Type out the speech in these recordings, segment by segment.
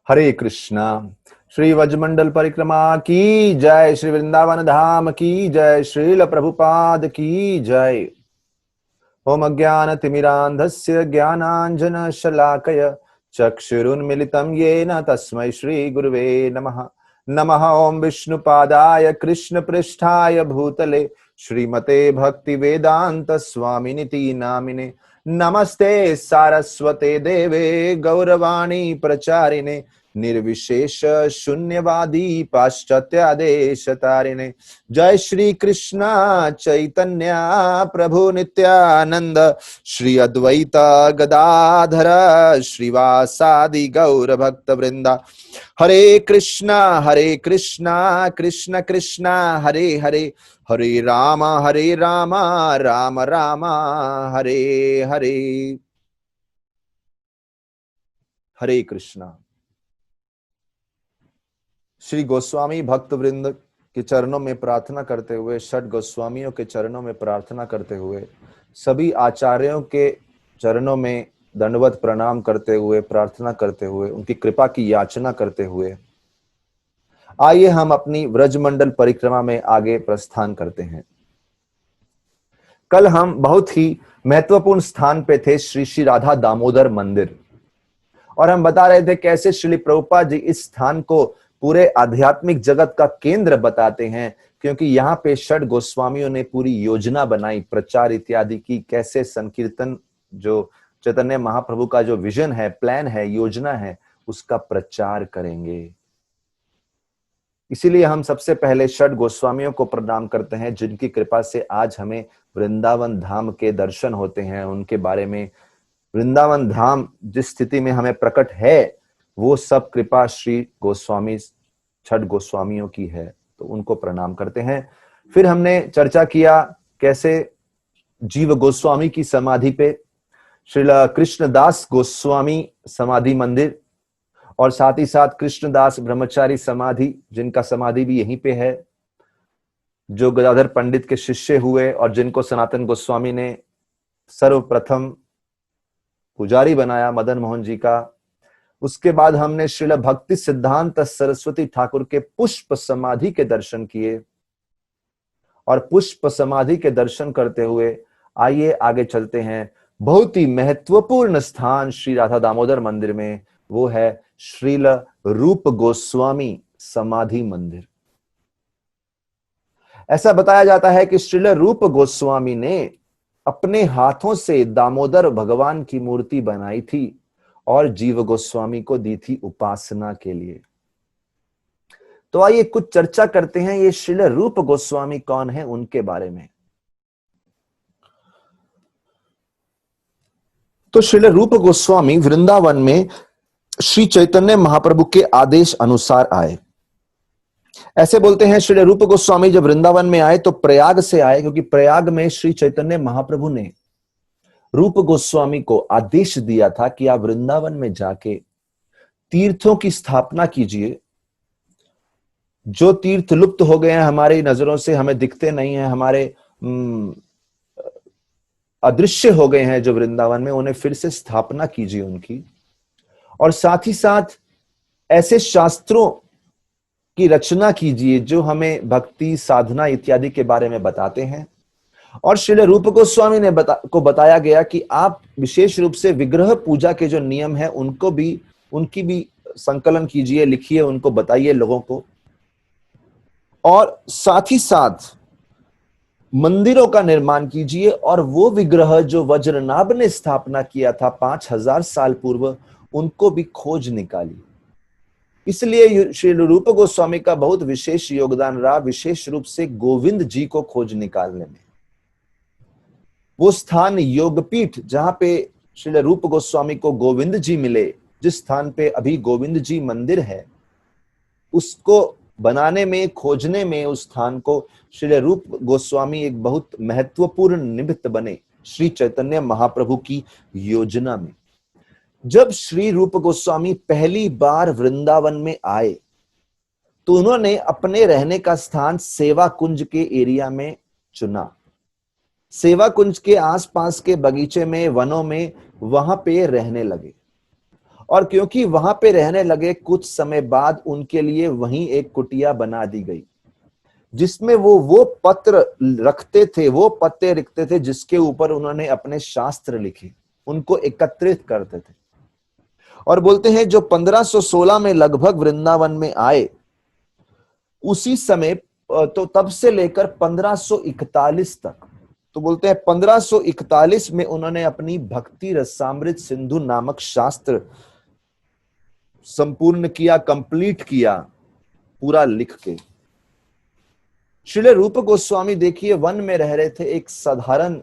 हरे कृष्णा। श्री वज्रमंडल परिक्रमा की जय, श्री वृंदावन धाम की जय, श्रील प्रभुपाद की जय। ओम अज्ञान तिमिरांधस्य ज्ञानांजन शलाकय चक्षुरुन्मिलितं येन तस्मै श्री गुरुवे नमः। नमः ओम विष्णुपादाय कृष्ण पृष्ठाय भूतले श्रीमते भक्ति वेदांत स्वामिनिति नामिने। नमस्ते सारस्वते देवे गौरवाणी प्रचारिणे निर्विशेष शून्यवादी पाश्चात्यादेश तारिणे। जय श्री कृष्ण चैतन्य प्रभु नित्यानंद श्री अद्वैत गदाधर श्रीवासादि गौर भक्त वृंदा। हरे कृष्णा कृष्ण कृष्णा हरे हरे, हरे राम राम राम हरे हरे। हरे कृष्णा। श्री गोस्वामी भक्त वृंद के चरणों में प्रार्थना करते हुए, षट गोस्वामियों के चरणों में प्रार्थना करते हुए, सभी आचार्यों के चरणों में दंडवत प्रणाम करते हुए, प्रार्थना करते हुए, उनकी कृपा की याचना करते हुए आइए हम अपनी व्रजमंडल परिक्रमा में आगे प्रस्थान करते हैं। कल हम बहुत ही महत्वपूर्ण स्थान पे थे, श्री श्री राधा दामोदर मंदिर, और हम बता रहे थे कैसे श्री प्रभुपाद जी इस स्थान को पूरे आध्यात्मिक जगत का केंद्र बताते हैं, क्योंकि यहाँ पे षट गोस्वामियों ने पूरी योजना बनाई, प्रचार इत्यादि की, कैसे संकीर्तन, जो चैतन्य महाप्रभु का जो विजन है, प्लान है, योजना है, उसका प्रचार करेंगे। इसीलिए हम सबसे पहले षट गोस्वामियों को प्रणाम करते हैं, जिनकी कृपा से आज हमें वृंदावन धाम के दर्शन होते हैं। उनके बारे में, वृंदावन धाम जिस स्थिति में हमें प्रकट है, वो सब कृपा श्री गोस्वामी छठ गोस्वामियों की है, तो उनको प्रणाम करते हैं। फिर हमने चर्चा किया कैसे जीव गोस्वामी की समाधि पे श्रील कृष्णदास गोस्वामी समाधि मंदिर, और साथ ही साथ कृष्णदास ब्रह्मचारी समाधि, जिनका समाधि भी यहीं पे है, जो गदाधर पंडित के शिष्य हुए और जिनको सनातन गोस्वामी ने सर्वप्रथम पुजारी बनाया मदन मोहन जी का। उसके बाद हमने श्रील भक्ति सिद्धांत सरस्वती ठाकुर के पुष्प समाधि के दर्शन किए, और पुष्प समाधि के दर्शन करते हुए आइए आगे चलते हैं। बहुत ही महत्वपूर्ण स्थान श्री राधा दामोदर मंदिर में, वो है श्रील रूप गोस्वामी समाधि मंदिर। ऐसा बताया जाता है कि श्रील रूप गोस्वामी ने अपने हाथों से दामोदर भगवान की मूर्ति बनाई थी और जीव गोस्वामी को दी थी उपासना के लिए। तो आइए कुछ चर्चा करते हैं ये श्रील रूप गोस्वामी कौन है, उनके बारे में। तो श्रील रूप गोस्वामी वृंदावन में श्री चैतन्य महाप्रभु के आदेश अनुसार आए। ऐसे बोलते हैं श्रील रूप गोस्वामी जब वृंदावन में आए तो प्रयाग से आए, क्योंकि प्रयाग में श्री चैतन्य महाप्रभु ने रूप गोस्वामी को आदेश दिया था कि आप वृंदावन में जाके तीर्थों की स्थापना कीजिए। जो तीर्थ लुप्त हो गए हैं हमारी नजरों से, हमें दिखते नहीं है, हमारे अदृश्य हो गए हैं जो वृंदावन में, उन्हें फिर से स्थापना कीजिए उनकी। और साथ ही साथ ऐसे शास्त्रों की रचना कीजिए जो हमें भक्ति, साधना इत्यादि के बारे में बताते हैं। और श्रील रूप गोस्वामी ने बताया गया कि आप विशेष रूप से विग्रह पूजा के जो नियम है उनकी भी संकलन कीजिए, लिखिए, उनको बताइए लोगों को। और साथ ही साथ मंदिरों का निर्माण कीजिए, और वो विग्रह जो वज्रनाभ ने स्थापना किया था 5000 साल पूर्व, उनको भी खोज निकाली। इसलिए श्री रूप गोस्वामी का बहुत विशेष योगदान रहा, विशेष रूप से गोविंद जी को खोज निकालने में। वो स्थान योगपीठ जहां पे श्री रूप गोस्वामी को गोविंद जी मिले, जिस स्थान पे अभी गोविंद जी मंदिर है, उसको बनाने में, खोजने में, उस स्थान को श्री रूप गोस्वामी एक बहुत महत्वपूर्ण निमित्त बने श्री चैतन्य महाप्रभु की योजना में। जब श्री रूप गोस्वामी पहली बार वृंदावन में आए तो उन्होंने अपने रहने का स्थान सेवा कुंज के एरिया में चुना। सेवा कुंज के आसपास के बगीचे में, वनों में, वहां पे रहने लगे। और क्योंकि वहां पे रहने लगे, कुछ समय बाद उनके लिए वहीं एक कुटिया बना दी गई, जिसमें वो पत्र रखते थे, वो पत्ते लिखते थे जिसके ऊपर उन्होंने अपने शास्त्र लिखे, उनको एकत्रित करते थे। और बोलते हैं जो 1516 में लगभग वृंदावन में आए, उसी समय तो तब से लेकर 1541 तक, तो बोलते हैं 1541 में उन्होंने अपनी भक्ति रसामृत सिंधु नामक शास्त्र संपूर्ण किया, कंप्लीट किया, पूरा लिख के। श्रील रूप गोस्वामी देखिए वन में रह रहे थे, एक साधारण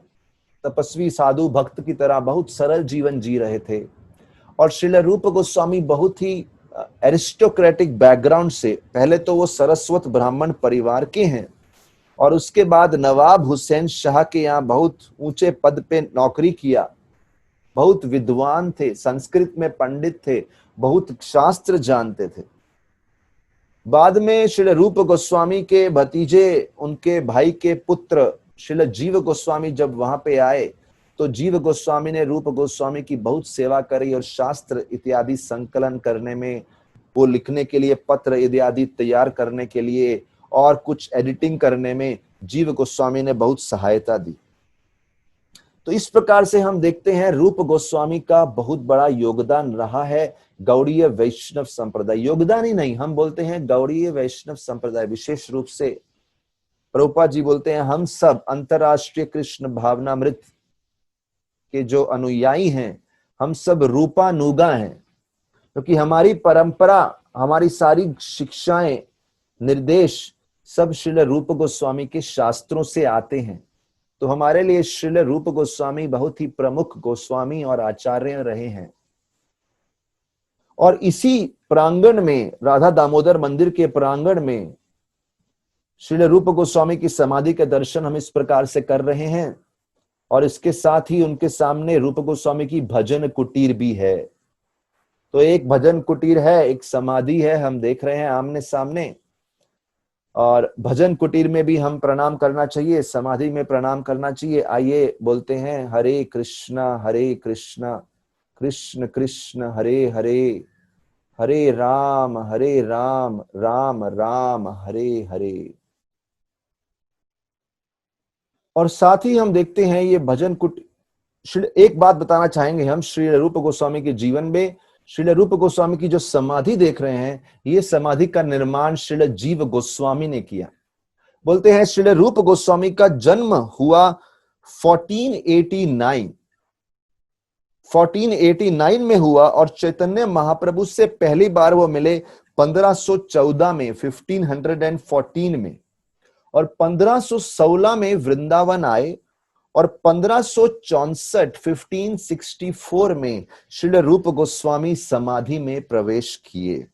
तपस्वी साधु भक्त की तरह बहुत सरल जीवन जी रहे थे। और श्रील रूप गोस्वामी बहुत ही एरिस्टोक्रेटिक बैकग्राउंड से, पहले तो वो सरस्वत ब्राह्मण परिवार के हैं, और उसके बाद नवाब हुसैन शाह के यहाँ बहुत ऊंचे पद पे नौकरी किया, बहुत विद्वान थे, संस्कृत में पंडित थे, बहुत शास्त्र जानते थे। बाद में श्रील रूप गोस्वामी के भतीजे, उनके भाई के पुत्र श्रील जीव गोस्वामी जब वहां पे आए, तो जीव गोस्वामी ने रूप गोस्वामी की बहुत सेवा करी, और शास्त्र इत्यादि संकलन करने में, वो लिखने के लिए पत्र इत्यादि तैयार करने के लिए, और कुछ एडिटिंग करने में जीव गोस्वामी ने बहुत सहायता दी। तो इस प्रकार से हम देखते हैं रूप गोस्वामी का बहुत बड़ा योगदान रहा है गौड़ीय वैष्णव संप्रदाय। योगदान ही नहीं, हम बोलते हैं गौड़ीय वैष्णव संप्रदाय, विशेष रूप से प्रभुपाद जी बोलते हैं हम सब अंतरराष्ट्रीय कृष्ण भावनामृत के जो अनुयायी हैं, हम सब रूपानुगा हैं, क्योंकि हमारी परंपरा, हमारी सारी शिक्षाएं, निर्देश सब श्रील रूप गोस्वामी के शास्त्रों से आते हैं। तो हमारे लिए श्रील रूप गोस्वामी बहुत ही प्रमुख गोस्वामी और आचार्य रहे हैं। और इसी प्रांगण में, राधा दामोदर मंदिर के प्रांगण में श्रील रूप गोस्वामी की समाधि के दर्शन हम इस प्रकार से कर रहे हैं। और इसके साथ ही उनके सामने रूप गोस्वामी की भजन कुटीर भी है। तो एक भजन कुटीर है, एक समाधि है, हम देख रहे हैं आमने सामने। और भजन कुटीर में भी हम प्रणाम करना चाहिए, समाधि में प्रणाम करना चाहिए। आइए बोलते हैं हरे कृष्णा कृष्ण कृष्ण हरे हरे, हरे राम राम राम हरे हरे। और साथ ही हम देखते हैं ये भजन कुटीर, एक बात बताना चाहेंगे हम श्री रूप गोस्वामी के जीवन में। श्रील रूप गोस्वामी की जो समाधि देख रहे हैं, ये समाधि का निर्माण श्रील जीव गोस्वामी ने किया। बोलते हैं श्रील रूप गोस्वामी का जन्म हुआ 1489 में हुआ, और चैतन्य महाप्रभु से पहली बार वो मिले 1514 में, 1514 में। और 1516 में वृंदावन आए, और 1564 में श्रील रूप गोस्वामी समाधि में प्रवेश किए।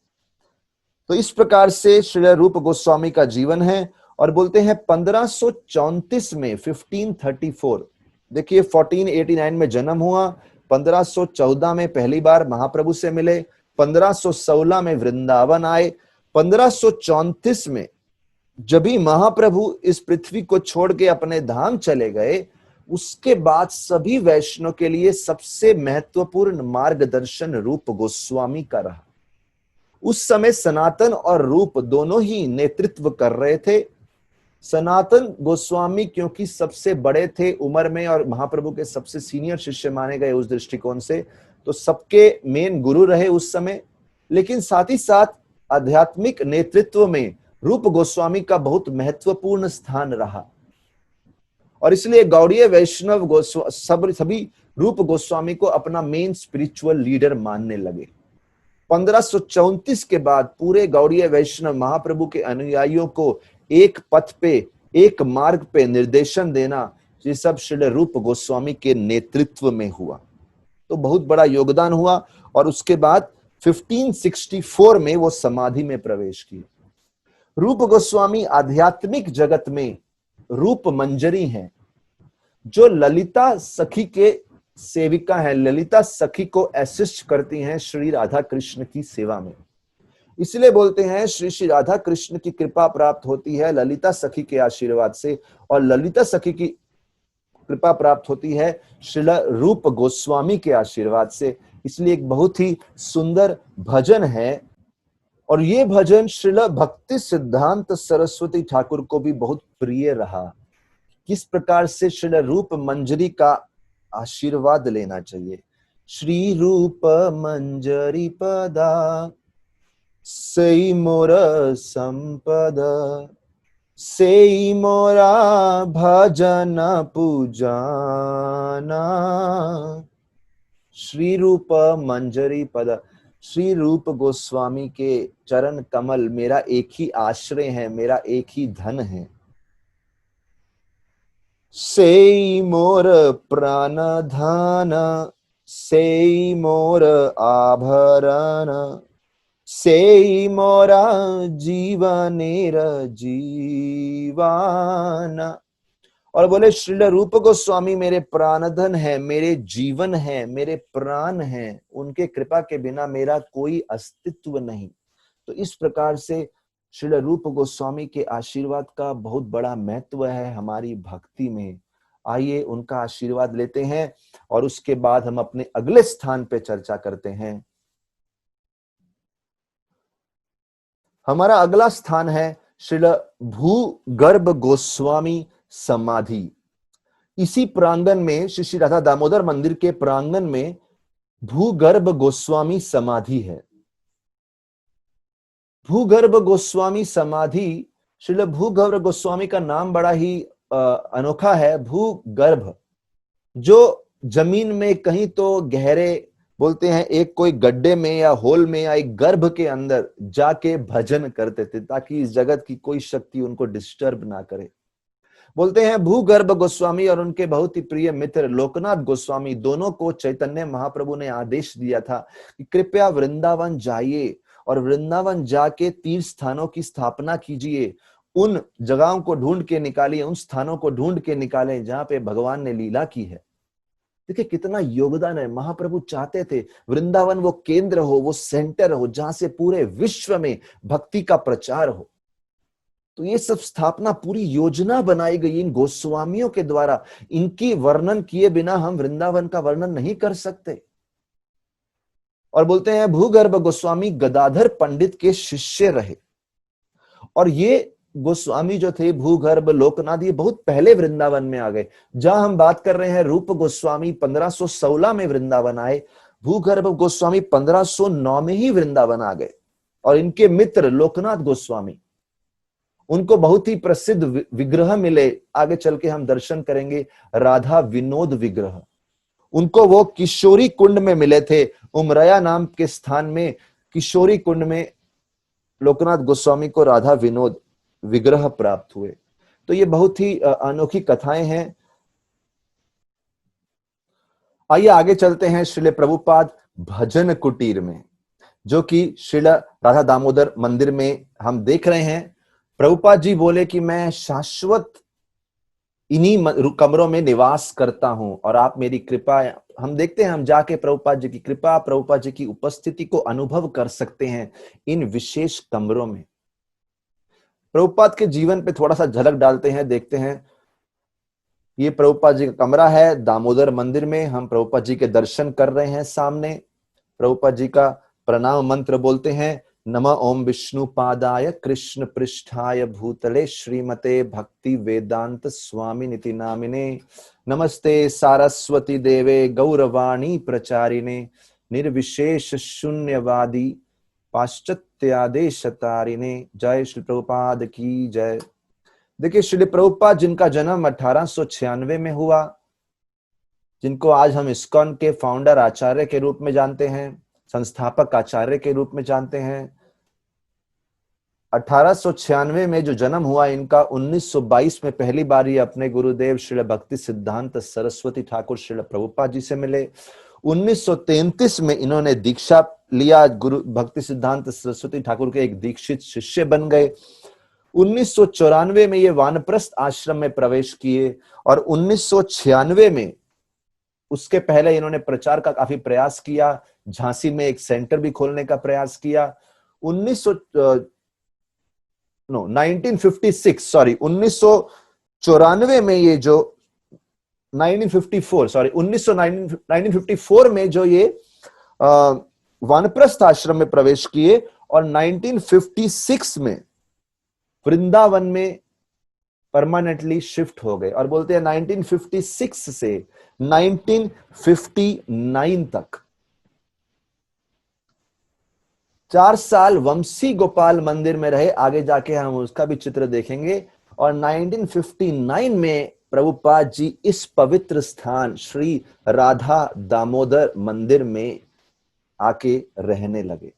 तो इस प्रकार से श्रील रूप गोस्वामी का जीवन है। और बोलते हैं 1534 में, 1534, देखिए 1489 में जन्म हुआ, 1514 में पहली बार महाप्रभु से मिले, 1516 में वृंदावन आए, 1534 में जब भी महाप्रभु इस पृथ्वी को छोड़ के अपने धाम चले गए, उसके बाद सभी वैष्णव के लिए सबसे महत्वपूर्ण मार्गदर्शन रूप गोस्वामी का रहा। उस समय सनातन और रूप दोनों ही नेतृत्व कर रहे थे। सनातन गोस्वामी क्योंकि सबसे बड़े थे उम्र में और महाप्रभु के सबसे सीनियर शिष्य माने गए उस दृष्टिकोण से, तो सबके मेन गुरु रहे उस समय। लेकिन साथ ही साथ आध्यात्मिक नेतृत्व में रूप गोस्वामी का बहुत महत्वपूर्ण स्थान रहा, और इसलिए गौड़ीय वैष्णव सभी रूप गोस्वामी को अपना मेन स्पिरिचुअल लीडर मानने लगे। 1534 के बाद पूरे गौड़ीय वैष्णव महाप्रभु के अनुयायियों को एक पथ पे, एक मार्ग पे निर्देशन देना, ये सब श्रील रूप गोस्वामी के नेतृत्व में हुआ। तो बहुत बड़ा योगदान हुआ। और उसके बाद 1564 में वो समाधि में प्रवेश किए। रूप गोस्वामी आध्यात्मिक जगत में रूप मंजरी हैं, जो ललिता सखी के सेविका है, ललिता सखी को असिस्ट करती हैं श्री राधा कृष्ण की सेवा में। इसलिए बोलते हैं श्री श्री राधा कृष्ण की कृपा प्राप्त होती है ललिता सखी के आशीर्वाद से, और ललिता सखी की कृपा प्राप्त होती है श्रील रूप गोस्वामी के आशीर्वाद से। इसलिए एक बहुत ही सुंदर भजन है, और ये भजन श्रील भक्ति सिद्धांत सरस्वती ठाकुर को भी बहुत प्रिय रहा। किस प्रकार से श्रील रूप मंजरी का आशीर्वाद लेना चाहिए। श्री रूप मंजरी पदा सेई मोर संपद, सेई मोरा भजन पूजाना। श्री रूप मंजरी पद, श्री रूप गोस्वामी के चरण कमल मेरा एक ही आश्रय है, मेरा एक ही धन है। सेई मोर प्राण धन, सेई मोर आभरण, सेई मोरा जीवनेर जीवाना। और बोले श्रील रूप गोस्वामी मेरे प्राणधन है, मेरे जीवन है, मेरे प्राण है, उनके कृपा के बिना मेरा कोई अस्तित्व नहीं। तो इस प्रकार से श्रील रूप गोस्वामी के आशीर्वाद का बहुत बड़ा महत्व है हमारी भक्ति में। आइए उनका आशीर्वाद लेते हैं और उसके बाद हम अपने अगले स्थान पे चर्चा करते हैं। हमारा अगला स्थान है श्रील भूगर्भ गोस्वामी समाधि। इसी प्रांगण में श्री राधा दामोदर मंदिर के प्रांगण में भूगर्भ गोस्वामी समाधि है। भूगर्भ गोस्वामी समाधि, श्रील भूगर्भ गोस्वामी का नाम बड़ा ही अनोखा है। भूगर्भ, जो जमीन में कहीं तो गहरे बोलते हैं, एक कोई गड्ढे में या होल में या एक गर्भ के अंदर जाके भजन करते थे ताकि इस जगत की कोई शक्ति उनको डिस्टर्ब ना करे। बोलते हैं भूगर्भ गोस्वामी और उनके बहुत ही प्रिय मित्र लोकनाथ गोस्वामी, दोनों को चैतन्य महाप्रभु ने आदेश दिया था कि कृपया वृंदावन जाइए और वृंदावन जाके तीर्थ स्थानों की स्थापना कीजिए। उन जगहों को ढूंढ के निकालिए, उन स्थानों को ढूंढ के निकालें जहां पे भगवान ने लीला की है। देखिए कितना योगदान है। महाप्रभु चाहते थे वृंदावन वो केंद्र हो, वो सेंटर हो, जहां से पूरे विश्व में भक्ति का प्रचार हो। तो ये सब स्थापना पूरी योजना बनाई गई इन गोस्वामियों के द्वारा। इनकी वर्णन किए बिना हम वृंदावन का वर्णन नहीं कर सकते। और बोलते हैं भूगर्भ गोस्वामी गदाधर पंडित के शिष्य रहे, और ये गोस्वामी जो थे भूगर्भ लोकनाथ, ये बहुत पहले वृंदावन में आ गए। जहां हम बात कर रहे हैं रूप गोस्वामी 1516 में वृंदावन आए, भूगर्भ गोस्वामी 1509 में ही वृंदावन आ गए। और इनके मित्र लोकनाथ गोस्वामी, उनको बहुत ही प्रसिद्ध विग्रह मिले, आगे चल के हम दर्शन करेंगे, राधा विनोद विग्रह। उनको वो किशोरी कुंड में मिले थे, उमरया नाम के स्थान में किशोरी कुंड में लोकनाथ गोस्वामी को राधा विनोद विग्रह प्राप्त हुए। तो ये बहुत ही अनोखी कथाएं हैं। आइए आगे चलते हैं श्रील प्रभुपाद भजन कुटीर में, जो कि श्रील राधा दामोदर मंदिर में हम देख रहे हैं। प्रभुपाद जी बोले कि मैं शाश्वत इन्हीं कमरों में निवास करता हूं और आप मेरी कृपा, हम देखते हैं हम जाके प्रभुपाद जी की कृपा, प्रभुपाद जी की उपस्थिति को अनुभव कर सकते हैं इन विशेष कमरों में। प्रभुपाद के जीवन पे थोड़ा सा झलक डालते हैं, देखते हैं। ये प्रभुपाद जी का कमरा है दामोदर मंदिर में। हम प्रभुपाद जी के दर्शन कर रहे हैं सामने। प्रभुपाद जी का प्रणाम मंत्र बोलते हैं, नमः ओम विष्णु पादाय कृष्ण पृष्ठाय भूतले श्रीमते भक्ति वेदांत स्वामी निति नामिने, नमस्ते सारस्वती देवे गौरवाणी प्रचारिणे, निर्विशेष शून्यवादी पाश्चात्यादेशतारिणे। जय श्री प्रभुपाद की जय। देखिए श्री प्रभुपाद जिनका जन्म 1896 में हुआ, जिनको आज हम इस्कॉन के फाउंडर आचार्य के रूप में जानते हैं, संस्थापक आचार्य के रूप में जानते हैं। 1896 में जो जन्म हुआ इनका, 1922 में पहली बार ये अपने गुरुदेव श्री भक्ति सिद्धांत सरस्वती ठाकुर श्री प्रभुपाद जी से मिले। 1933 में इन्होंने दीक्षा लिया, गुरु भक्ति सिद्धांत सरस्वती ठाकुर के एक दीक्षित शिष्य बन गए। 1994 में ये वानप्रस्थ आश्रम में प्रवेश किए और 1996 में, उसके पहले इन्होंने प्रचार का काफी प्रयास किया, झांसी में एक सेंटर भी खोलने का प्रयास किया। 1994 में ये जो 1954 में जो ये वानप्रस्थ आश्रम में प्रवेश किए और 1956 में वृंदावन में परमानेंटली शिफ्ट हो गए। और बोलते हैं 1956 से 1959 तक 4 साल वंशी गोपाल मंदिर में रहे। आगे जाके हम उसका भी चित्र देखेंगे। और 1959 में प्रभुपाद जी इस पवित्र स्थान श्री राधा दामोदर मंदिर में आके रहने लगे।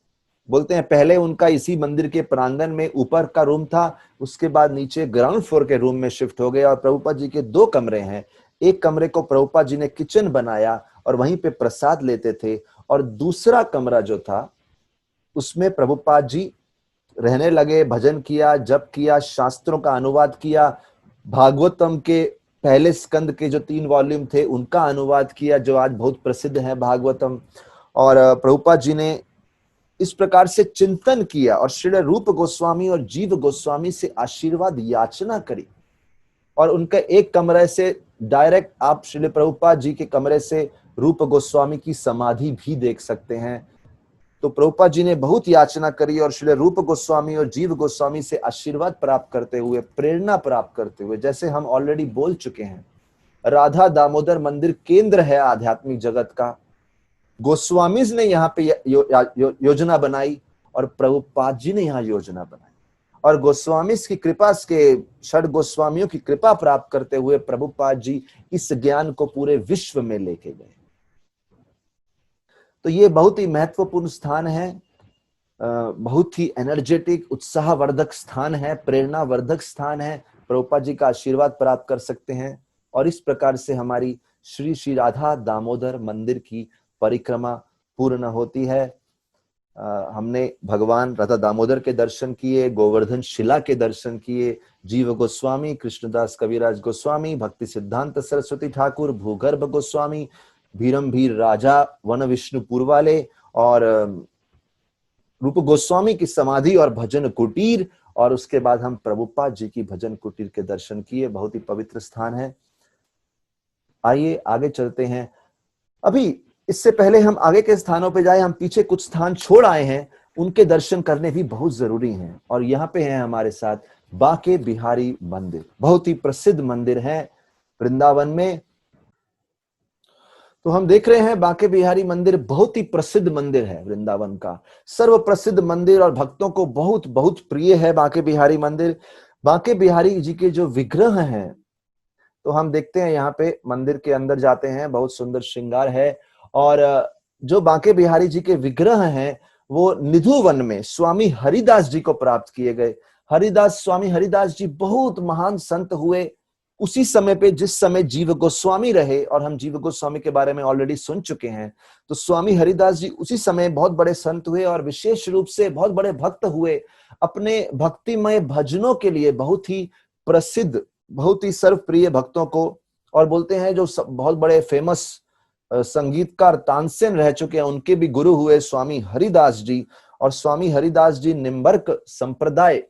बोलते हैं पहले उनका इसी मंदिर के प्रांगण में ऊपर का रूम था, उसके बाद नीचे ग्राउंड फ्लोर के रूम में शिफ्ट हो गए। और प्रभुपाद जी के 2 कमरे हैं। एक कमरे को प्रभुपाद जी ने किचन बनाया और वहीं पे प्रसाद लेते थे, और दूसरा कमरा जो था उसमें प्रभुपाद जी रहने लगे, भजन किया, जप किया, शास्त्रों का अनुवाद किया, भागवतम के पहले स्कंद के जो 3 वॉल्यूम थे उनका अनुवाद किया, जो आज बहुत प्रसिद्ध है भागवतम। और प्रभुपाद जी ने इस प्रकार से चिंतन किया और श्री रूप गोस्वामी और जीव गोस्वामी से आशीर्वाद याचना करी। और उनका एक कमरे से डायरेक्ट आप श्री प्रभुपाद जी के कमरे से रूप गोस्वामी की समाधि भी देख सकते हैं। तो प्रभुपाद जी ने बहुत याचना करी और श्री रूप गोस्वामी और जीव गोस्वामी से आशीर्वाद प्राप्त करते हुए, प्रेरणा प्राप्त करते हुए, जैसे हम ऑलरेडी बोल चुके हैं, राधा दामोदर मंदिर केंद्र है आध्यात्मिक जगत का। गोस्वामीज ने यहाँ पे योजना बनाई और प्रभुपाद जी ने यहाँ योजना बनाई। और गोस्वामीज की कृपा के, षड गोस्वामियों की कृपा प्राप्त करते हुए प्रभुपाद जी इस ज्ञान को पूरे विश्व में लेके गए। तो ये बहुत ही महत्वपूर्ण स्थान है, बहुत ही एनर्जेटिक, उत्साहवर्धक स्थान है, प्रेरणावर्धक स्थान है। प्रभुपाद जी का आशीर्वाद प्राप्त कर सकते हैं। और इस प्रकार से हमारी श्री श्री राधा दामोदर मंदिर की परिक्रमा पूर्ण होती है। हमने भगवान राधा दामोदर के दर्शन किए, गोवर्धन शिला के दर्शन किए, जीव गोस्वामी, कृष्णदास कविराज गोस्वामी, भक्ति सिद्धांत सरस्वती ठाकुर, भूगर्भ गोस्वामी, भीरम भीर राजा, वन विष्णुपुर वाले, और रूप गोस्वामी की समाधि और भजन कुटीर। और उसके बाद हम प्रभुपाद जी की भजन कुटीर के दर्शन किए। बहुत ही पवित्र स्थान है। आइए आगे चलते हैं। अभी इससे पहले हम आगे के स्थानों पे जाए, हम पीछे कुछ स्थान छोड़ आए हैं, उनके दर्शन करने भी बहुत जरूरी हैं। और यहाँ पे है हमारे साथ बांके बिहारी मंदिर, बहुत ही प्रसिद्ध मंदिर है वृंदावन में। तो हम देख रहे हैं बांके बिहारी मंदिर बहुत ही प्रसिद्ध मंदिर है वृंदावन का, सर्व प्रसिद्ध मंदिर और भक्तों को बहुत बहुत प्रिय है बांके बिहारी मंदिर। बांके बिहारी जी के जो विग्रह हैं, तो हम देखते हैं यहाँ पे मंदिर के अंदर जाते हैं, बहुत सुंदर श्रृंगार है। और जो बांके बिहारी जी के विग्रह हैं वो निधुवन में स्वामी हरिदास जी को प्राप्त किए गए। स्वामी हरिदास जी बहुत महान संत हुए उसी समय पे जिस समय जीव गोस्वामी रहे, और हम जीव गोस्वामी के बारे में ऑलरेडी सुन चुके हैं। तो स्वामी हरिदास जी उसी समय बहुत बड़े संत हुए और विशेष रूप से बहुत बड़े भक्त हुए, अपने भक्तिमय भजनों के लिए बहुत ही प्रसिद्ध, बहुत ही सर्वप्रिय भक्तों को। और बोलते हैं जो बहुत बड़े फेमस संगीतकार तानसेन रह चुके हैं, उनके भी गुरु हुए स्वामी हरिदास जी। और स्वामी हरिदास जी निम्बर्क संप्रदाय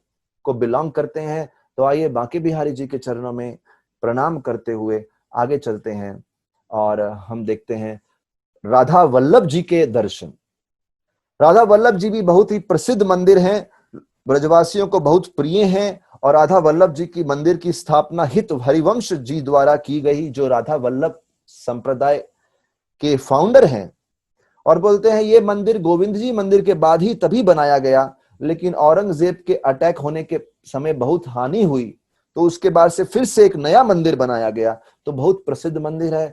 को बिलोंग करते हैं। तो आइए बांके बिहारी जी के चरणों में प्रणाम करते हुए आगे चलते हैं और हम देखते हैं राधा वल्लभ जी के दर्शन। राधा वल्लभ जी भी बहुत ही प्रसिद्ध मंदिर हैं, ब्रजवासियों को बहुत प्रिय हैं। और राधा वल्लभ जी की मंदिर की स्थापना हित हरिवंश जी द्वारा की गई, जो राधा वल्लभ संप्रदाय के फाउंडर हैं। और बोलते हैं ये मंदिर गोविंद जी मंदिर के बाद ही तभी बनाया गया, लेकिन औरंगजेब के अटैक होने के समय बहुत हानि हुई, तो उसके बाद से फिर से एक नया मंदिर बनाया गया। तो बहुत प्रसिद्ध मंदिर है।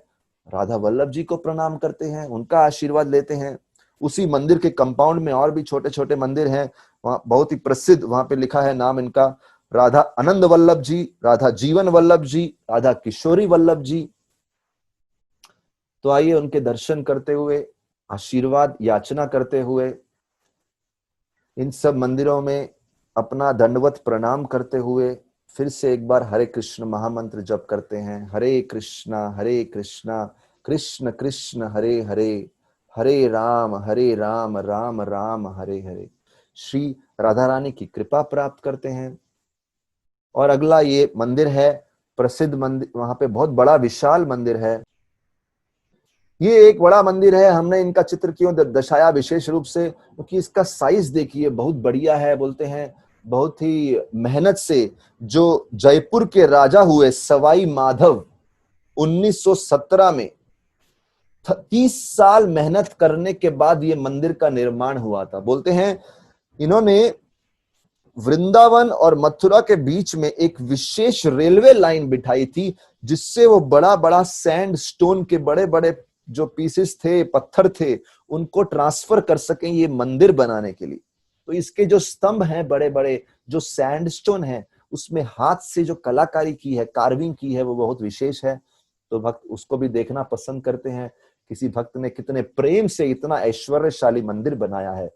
राधा वल्लभ जी को प्रणाम करते हैं, उनका आशीर्वाद लेते हैं। उसी मंदिर के कंपाउंड में और भी छोटे छोटे मंदिर हैं, वहां बहुत ही प्रसिद्ध, वहां पे लिखा है नाम इनका, राधा आनंद वल्लभ जी, राधा जीवन वल्लभ जी, राधा किशोरी वल्लभ जी। तो आइए उनके दर्शन करते हुए, आशीर्वाद याचना करते हुए, इन सब मंदिरों में अपना दंडवत प्रणाम करते हुए फिर से एक बार हरे कृष्ण महामंत्र जप करते हैं। हरे कृष्णा कृष्ण कृष्ण हरे हरे, हरे राम राम राम हरे हरे। श्री राधा रानी की कृपा प्राप्त करते हैं। और अगला ये मंदिर है प्रसिद्ध मंदिर, वहां पे बहुत बड़ा विशाल मंदिर है। ये एक बड़ा मंदिर है। हमने इनका चित्र क्यों दर्शाया विशेष रूप से, क्योंकि इसका साइज देखिए बहुत बढ़िया है। बोलते हैं बहुत ही मेहनत से जो जयपुर के राजा हुए सवाई माधव 1917 में 30 साल मेहनत करने के बाद ये मंदिर का निर्माण हुआ था। बोलते हैं इन्होंने वृंदावन और मथुरा के बीच में एक विशेष रेलवे लाइन बिठाई थी, जिससे वो बड़ा बड़ा सैंड स्टोन के बड़े बड़े जो पीसेस थे, पत्थर थे, उनको ट्रांसफर कर सकें ये मंदिर बनाने के लिए। तो इसके जो स्तंभ हैं बड़े बड़े, जो सैंड स्टोन है, उसमें हाथ से जो कलाकारी की है, कार्विंग की है, वो बहुत विशेष है। तो भक्त उसको भी देखना पसंद करते हैं। किसी भक्त ने कितने प्रेम से इतना ऐश्वर्यशाली मंदिर बनाया है।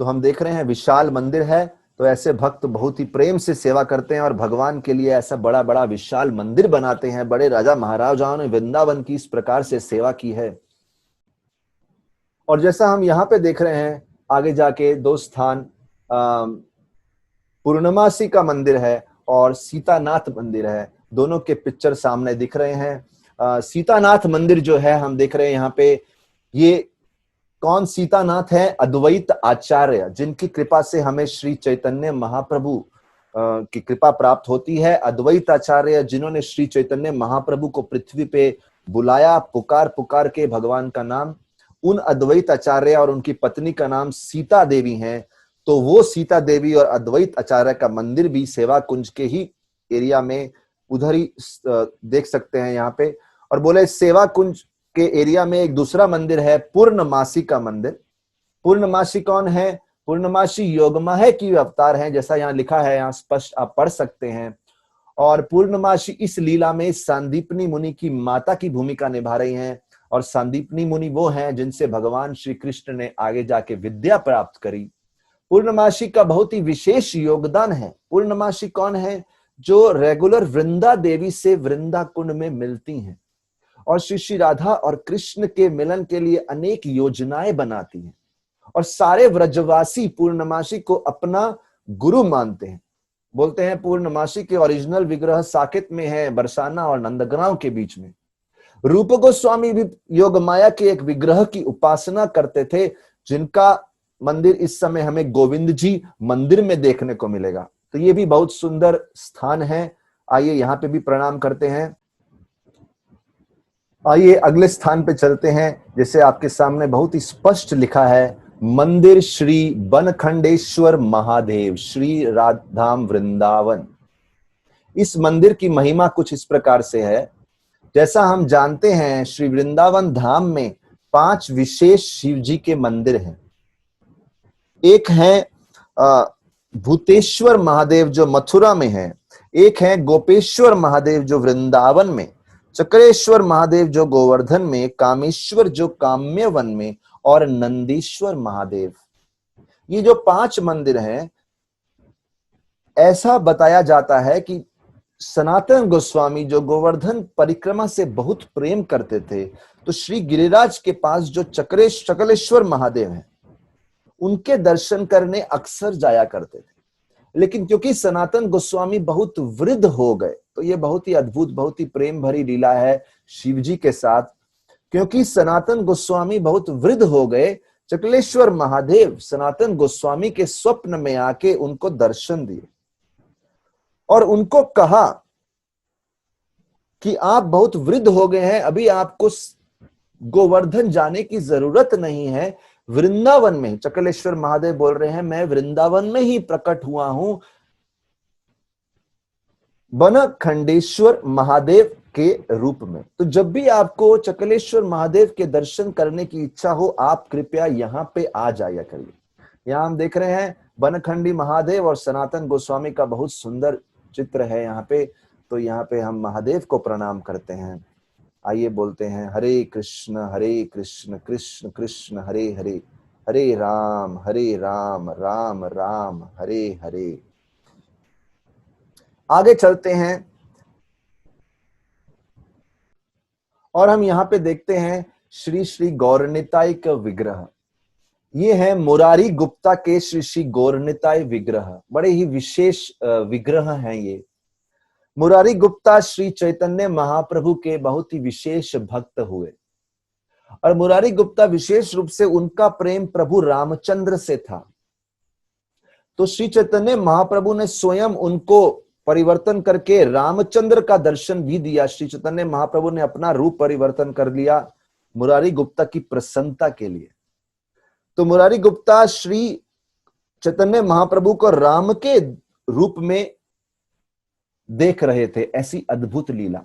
तो हम देख रहे हैं विशाल मंदिर है, तो ऐसे भक्त बहुत ही प्रेम से सेवा करते हैं और भगवान के लिए ऐसा बड़ा बड़ा विशाल मंदिर बनाते हैं। बड़े राजा महाराजाओं ने वृंदावन की इस प्रकार से सेवा की है। और जैसा हम यहाँ पे देख रहे हैं, आगे जाके दो स्थान पूर्णमासी का मंदिर है और सीतानाथ मंदिर है। दोनों के पिक्चर सामने दिख रहे हैं। सीतानाथ मंदिर जो है हम देख रहे हैं यहाँ पे, ये कौन सीतानाथ है? अद्वैत आचार्य, जिनकी कृपा से हमें श्री चैतन्य महाप्रभु की कृपा प्राप्त होती है। अद्वैत आचार्य जिन्होंने श्री चैतन्य महाप्रभु को पृथ्वी पे बुलाया, पुकार पुकार के भगवान का नाम। उन अद्वैत आचार्य और उनकी पत्नी का नाम सीता देवी है। तो वो सीता देवी और अद्वैत आचार्य का मंदिर भी सेवा कुंज के ही एरिया में उधर ही देख सकते हैं यहाँ पे। और बोले सेवा कुंज के एरिया में एक दूसरा मंदिर है, पूर्णमासी का मंदिर। पूर्णमासी कौन है? पूर्णमासी योगमाया की अवतार है, जैसा यहाँ लिखा है, यहाँ स्पष्ट आप पढ़ सकते हैं। और पूर्णमासी इस लीला में सांदीपनी मुनि की माता की भूमिका निभा रही हैं। और सांदीपनी मुनि वो हैं जिनसे भगवान श्री कृष्ण ने आगे जाके विद्या प्राप्त करी। पूर्णमासी का बहुत ही विशेष योगदान है। पूर्णमासी कौन है? जो रेगुलर वृंदा देवी से वृंदा कुंड में मिलती हैं और श्री श्री राधा और कृष्ण के मिलन के लिए अनेक योजनाएं बनाती हैं। और सारे व्रजवासी पूर्णमासी को अपना गुरु मानते हैं। बोलते हैं पूर्णमासी के ओरिजिनल विग्रह साकेत में है, बरसाना और नंदगांव के बीच में। रूप गोस्वामी भी योगमाया के एक विग्रह की उपासना करते थे, जिनका मंदिर इस समय हमें गोविंद जी मंदिर में देखने को मिलेगा। तो ये भी बहुत सुंदर स्थान है। आइए यहाँ पे भी प्रणाम करते हैं। आइए अगले स्थान पे चलते हैं। जैसे आपके सामने बहुत ही स्पष्ट लिखा है, मंदिर श्री बनखंडेश्वर महादेव, श्री राधाम वृंदावन। इस मंदिर की महिमा कुछ इस प्रकार से है। जैसा हम जानते हैं, श्री वृंदावन धाम में 5 विशेष शिव जी के मंदिर हैं। एक है भूतेश्वर महादेव जो मथुरा में है, एक है गोपेश्वर महादेव जो वृंदावन में, चक्रेश्वर महादेव जो गोवर्धन में, कामेश्वर जो काम्यवन में, और नंदीश्वर महादेव। ये जो 5 मंदिर हैं, ऐसा बताया जाता है कि सनातन गोस्वामी जो गोवर्धन परिक्रमा से बहुत प्रेम करते थे, तो श्री गिरिराज के पास जो चकलेश्वर महादेव हैं, उनके दर्शन करने अक्सर जाया करते थे। लेकिन क्योंकि सनातन गोस्वामी बहुत वृद्ध हो गए, तो ये बहुत ही अद्भुत, बहुत ही प्रेम भरी लीला है शिव जी के साथ। क्योंकि सनातन गोस्वामी बहुत वृद्ध हो गए, चकलेश्वर महादेव सनातन गोस्वामी के स्वप्न में आके उनको दर्शन दिए और उनको कहा कि आप बहुत वृद्ध हो गए हैं, अभी आपको गोवर्धन जाने की जरूरत नहीं है। वृंदावन में, चकलेश्वर महादेव बोल रहे हैं, मैं वृंदावन में ही प्रकट हुआ हूं बनखंडेश्वर महादेव के रूप में। तो जब भी आपको चकलेश्वर महादेव के दर्शन करने की इच्छा हो, आप कृपया यहाँ पे आ जाया करिए। यहाँ हम देख रहे हैं बनखंडी महादेव और सनातन गोस्वामी का बहुत सुंदर चित्र है यहाँ पे। तो यहाँ पे हम महादेव को प्रणाम करते हैं। आइए बोलते हैं, हरे कृष्ण कृष्ण कृष्ण हरे हरे, हरे राम राम राम हरे हरे। आगे चलते हैं और हम यहाँ पे देखते हैं श्री श्री गौरनिताई का विग्रह। ये है मुरारी गुप्ता के श्री श्री गौरनिताई विग्रह। बड़े ही विशेष विग्रह हैं ये। मुरारी गुप्ता श्री चैतन्य महाप्रभु के बहुत ही विशेष भक्त हुए और मुरारी गुप्ता विशेष रूप से उनका प्रेम प्रभु रामचंद्र से था। तो श्री चैतन्य महाप्रभु ने स्वयं उनको परिवर्तन करके रामचंद्र का दर्शन भी दिया। श्री चैतन्य महाप्रभु ने अपना रूप परिवर्तन कर लिया मुरारी गुप्ता की प्रसन्नता के लिए। तो मुरारी गुप्ता श्री चैतन्य महाप्रभु को राम के रूप में देख रहे थे। ऐसी अद्भुत लीला।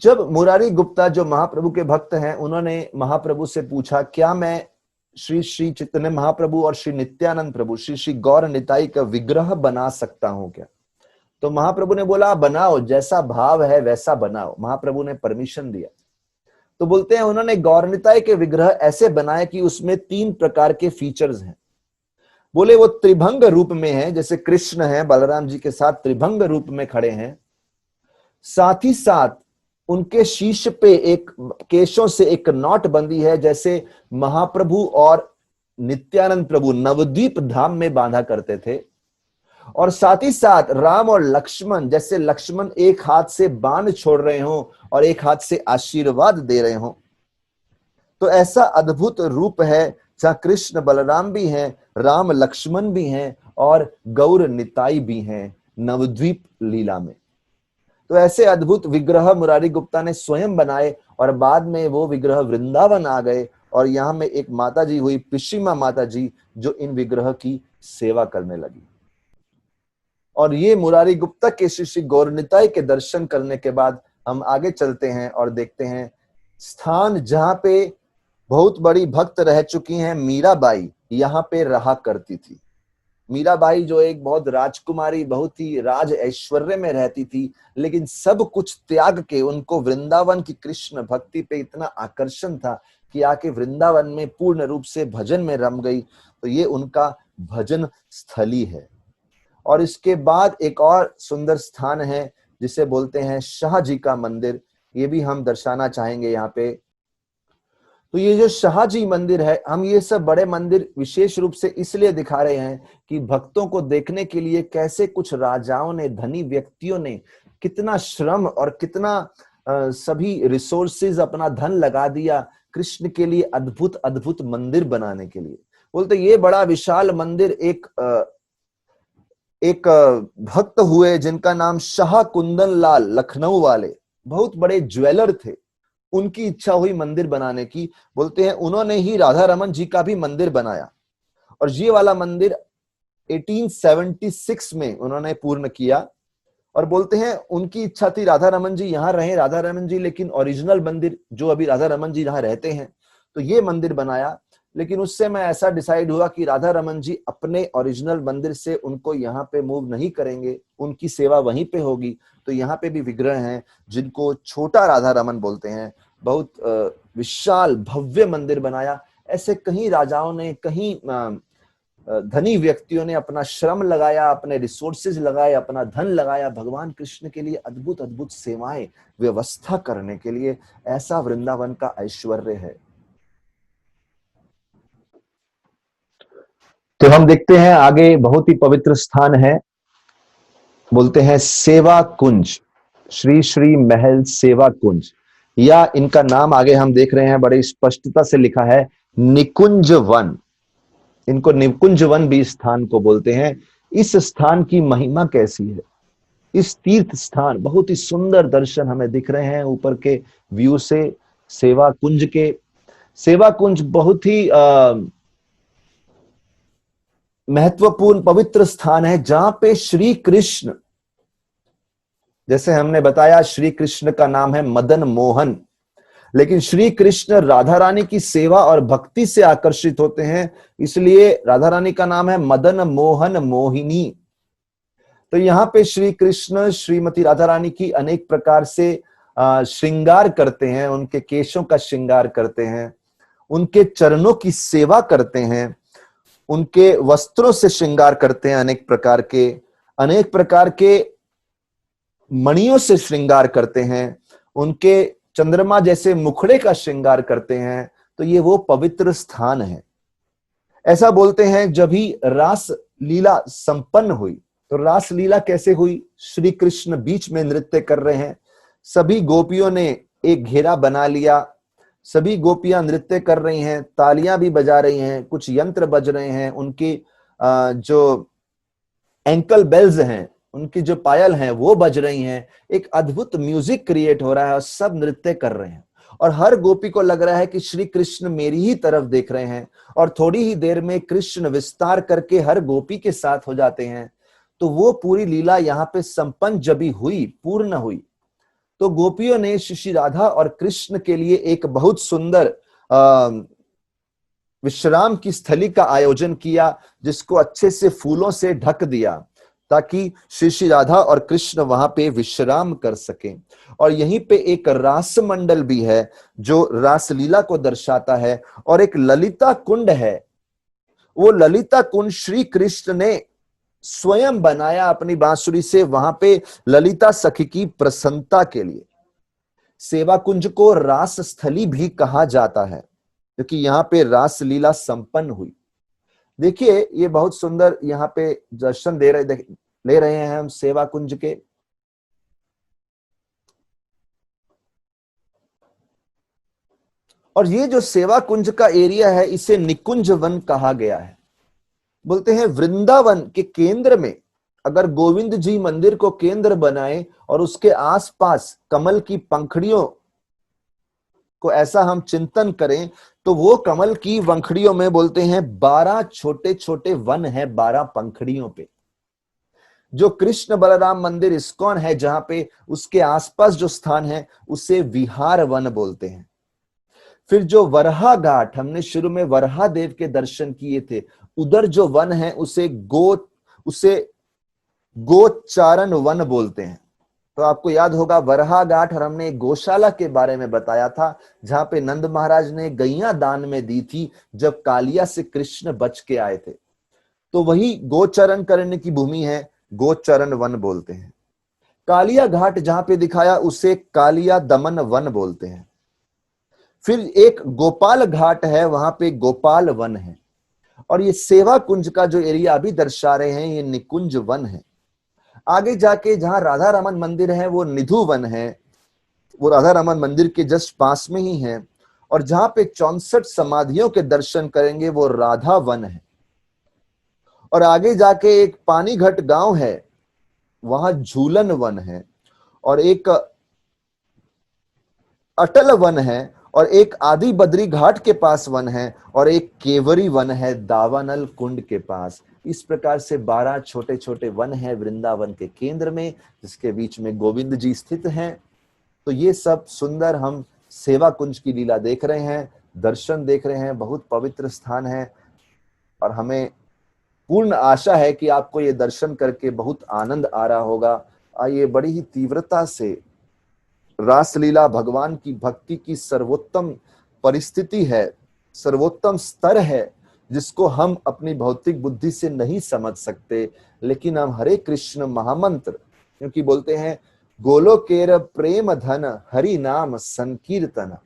जब मुरारी गुप्ता जो महाप्रभु के भक्त हैं, उन्होंने महाप्रभु से पूछा, क्या मैं श्री श्री चैतन्य महाप्रभु और श्री नित्यानंद प्रभु श्री श्री गौर निताई का विग्रह बना सकता हूं क्या? तो महाप्रभु ने बोला, बनाओ, जैसा भाव है वैसा बनाओ। महाप्रभु ने परमिशन दिया। तो बोलते हैं उन्होंने गौर निताई के विग्रह ऐसे बनाए कि उसमें 3 प्रकार के फीचर्स हैं। बोले वो त्रिभंग रूप में है, जैसे कृष्ण है बलराम जी के साथ त्रिभंग रूप में खड़े हैं। साथ ही साथ उनके शीश पे एक केशों से एक नॉट बंदी है, जैसे महाप्रभु और नित्यानंद प्रभु नवद्वीप धाम में बांधा करते थे। और साथ ही साथ राम और लक्ष्मण, जैसे लक्ष्मण एक हाथ से बाण छोड़ रहे हों और एक हाथ से आशीर्वाद दे रहे हों। तो ऐसा अद्भुत रूप है जहां कृष्ण बलराम भी हैं, राम लक्ष्मण भी हैं और गौर निताई भी हैं नवद्वीप लीला में। तो ऐसे अद्भुत विग्रह मुरारी गुप्ता ने स्वयं बनाए और बाद में वो विग्रह वृंदावन आ गए और यहाँ में एक माता जी हुई, पिशीमा माता जी, जो इन विग्रह की सेवा करने लगी। और ये मुरारी गुप्ता के श्री गौर निताई के दर्शन करने के बाद हम आगे चलते हैं और देखते हैं स्थान जहां पे बहुत बड़ी भक्त रह चुकी हैं मीराबाई, यहाँ पे रहा करती थी। मीराबाई जो एक बहुत राजकुमारी, बहुत ही राज ऐश्वर्य में रहती थी, लेकिन सब कुछ त्याग के उनको वृंदावन की कृष्ण भक्ति पे इतना आकर्षण था कि आके वृंदावन में पूर्ण रूप से भजन में रम गई। तो ये उनका भजन स्थली है। और इसके बाद एक और सुंदर स्थान है जिसे बोलते हैं शाहजी का मंदिर। ये भी हम दर्शाना चाहेंगे यहाँ पे। तो ये जो शाहजी मंदिर है, हम ये सब बड़े मंदिर विशेष रूप से इसलिए दिखा रहे हैं कि भक्तों को देखने के लिए कैसे कुछ राजाओं ने, धनी व्यक्तियों ने कितना श्रम और कितना सभी रिसोर्सेज, अपना धन लगा दिया कृष्ण के लिए अद्भुत अद्भुत मंदिर बनाने के लिए। बोलते ये बड़ा विशाल मंदिर एक भक्त हुए जिनका नाम शाह कुंदन लाल, लखनऊ वाले, बहुत बड़े ज्वेलर थे। उनकी इच्छा हुई मंदिर बनाने की। बोलते हैं उन्होंने ही राधा रमन जी का भी मंदिर बनाया और ये वाला मंदिर 1876 में उन्होंने पूर्ण किया। और बोलते हैं उनकी इच्छा थी राधा रमन जी यहाँ रहे, राधा रमन जी, लेकिन ओरिजिनल मंदिर जो अभी राधा रमन जी जहाँ रहते हैं, तो ये मंदिर बनाया। लेकिन उससे मैं ऐसा डिसाइड हुआ कि राधा रमन जी अपने ओरिजिनल मंदिर से उनको यहाँ पे मूव नहीं करेंगे, उनकी सेवा वहीं पे होगी। तो यहाँ पे भी विग्रह हैं जिनको छोटा राधा रमन बोलते हैं। बहुत विशाल भव्य मंदिर बनाया। ऐसे कहीं राजाओं ने, कहीं धनी व्यक्तियों ने अपना श्रम लगाया, अपने रिसोर्सेज लगाए, अपना धन लगाया भगवान कृष्ण के लिए अद्भुत अद्भुत सेवाएं व्यवस्था करने के लिए। ऐसा वृंदावन का ऐश्वर्य है। तो हम देखते हैं आगे बहुत ही पवित्र स्थान है, बोलते हैं सेवा कुंज, श्री श्री महल सेवा कुंज, या इनका नाम आगे हम देख रहे हैं बड़ी स्पष्टता से लिखा है निकुंज वन। इनको निकुंज वन भी स्थान को बोलते हैं। इस स्थान की महिमा कैसी है? इस तीर्थ स्थान, बहुत ही सुंदर दर्शन हमें दिख रहे हैं ऊपर के व्यू से सेवा कुंज के। सेवा कुंज बहुत ही महत्वपूर्ण पवित्र स्थान है जहां पे श्री कृष्ण, जैसे हमने बताया श्री कृष्ण का नाम है मदन मोहन, लेकिन श्री कृष्ण राधा रानी की सेवा और भक्ति से आकर्षित होते हैं, इसलिए राधा रानी का नाम है मदन मोहन मोहिनी। तो यहाँ पे श्री कृष्ण श्रीमती राधा रानी की अनेक प्रकार से श्रृंगार करते हैं, उनके केशों का श्रृंगार करते हैं, उनके चरणों की सेवा करते हैं, उनके वस्त्रों से श्रृंगार करते हैं, अनेक प्रकार के मणियों से श्रृंगार करते हैं, उनके चंद्रमा जैसे मुखड़े का श्रृंगार करते हैं। तो ये वो पवित्र स्थान है। ऐसा बोलते हैं जब ही रास लीला संपन्न हुई, तो रासलीला कैसे हुई? श्री कृष्ण बीच में नृत्य कर रहे हैं, सभी गोपियों ने एक घेरा बना लिया, सभी गोपियां नृत्य कर रही हैं, तालियां भी बजा रही हैं, कुछ यंत्र बज रहे हैं, उनकी जो एंकल बेल्स हैं, उनकी जो पायल हैं वो बज रही हैं, एक अद्भुत म्यूजिक क्रिएट हो रहा है और सब नृत्य कर रहे हैं। और हर गोपी को लग रहा है कि श्री कृष्ण मेरी ही तरफ देख रहे हैं, और थोड़ी ही देर में कृष्ण विस्तार करके हर गोपी के साथ हो जाते हैं। तो वो पूरी लीला यहाँ पे संपन्न जब हुई, पूर्ण हुई, तो गोपियों ने श्री राधा और कृष्ण के लिए एक बहुत सुंदर विश्राम की स्थली का आयोजन किया, जिसको अच्छे से फूलों से ढक दिया ताकि श्री राधा और कृष्ण वहां पे विश्राम कर सकें। और यहीं पे एक रास मंडल भी है जो रासलीला को दर्शाता है, और एक ललिता कुंड है। वो ललिता कुंड श्री कृष्ण ने स्वयं बनाया अपनी बांसुरी से, वहां पे ललिता सखी की प्रसन्नता के लिए। सेवा कुंज को रास स्थली भी कहा जाता है क्योंकि यहाँ पे रासलीला संपन्न हुई। देखिए ये बहुत सुंदर यहाँ पे दर्शन ले रहे हैं हम सेवा कुंज के। और ये जो सेवा कुंज का एरिया है इसे निकुंज वन कहा गया है। बोलते हैं वृंदावन के केंद्र में अगर गोविंद जी मंदिर को केंद्र बनाए और उसके आसपास कमल की पंखड़ियों को ऐसा हम चिंतन करें, तो वो कमल की पंखड़ियों में बोलते हैं 12 छोटे छोटे वन है, 12 पंखड़ियों पे। जो कृष्ण बलराम मंदिर इस्कॉन है जहां पे, उसके आसपास जो स्थान है उसे विहार वन बोलते हैं। फिर जो वरहा घाट, हमने शुरू में वरहा देव के दर्शन किए थे, उधर जो वन है उसे गोचारण वन बोलते हैं। तो आपको याद होगा वरहा घाट, और हमने गौशाला के बारे में बताया था जहां पे नंद महाराज ने गैया दान में दी थी जब कालिया से कृष्ण बच के आए थे। तो वही गोचरण करने की भूमि है, गोचरण वन बोलते हैं। कालिया घाट जहां पे दिखाया उसे कालिया दमन वन बोलते हैं। फिर एक गोपाल घाट है, वहां पे गोपाल वन है। और ये सेवा कुंज का जो एरिया अभी दर्शा रहे हैं ये निकुंज वन है। आगे जाके जहां राधा रमन मंदिर है वो निधु वन है, वो राधा रमन मंदिर के जस्ट पास में ही है। और जहां पे 64 समाधियों के दर्शन करेंगे वो राधा वन है। और आगे जाके एक पानीघट गांव है, वहां झूलन वन है, और एक अटल वन है, और एक आदि बद्री घाट के पास वन है, और एक केवरी वन है दावानल कुंड के पास। इस प्रकार से 12 छोटे छोटे वन है वृंदावन के केंद्र में, जिसके बीच में गोविंद जी स्थित हैं। तो ये सब सुंदर हम सेवा कुंज की लीला देख रहे हैं, दर्शन देख रहे हैं, बहुत पवित्र स्थान है। और हमें पूर्ण आशा है कि आपको ये दर्शन करके बहुत आनंद आ रहा होगा। आइए, बड़ी ही तीव्रता से रासलीला भगवान की भक्ति की सर्वोत्तम परिस्थिति है, सर्वोत्तम स्तर है, जिसको हम अपनी भौतिक बुद्धि से नहीं समझ सकते। लेकिन हम हरे कृष्ण महामंत्र, क्योंकि बोलते हैं गोलोकेर प्रेम धन हरि नाम संकीर्तन,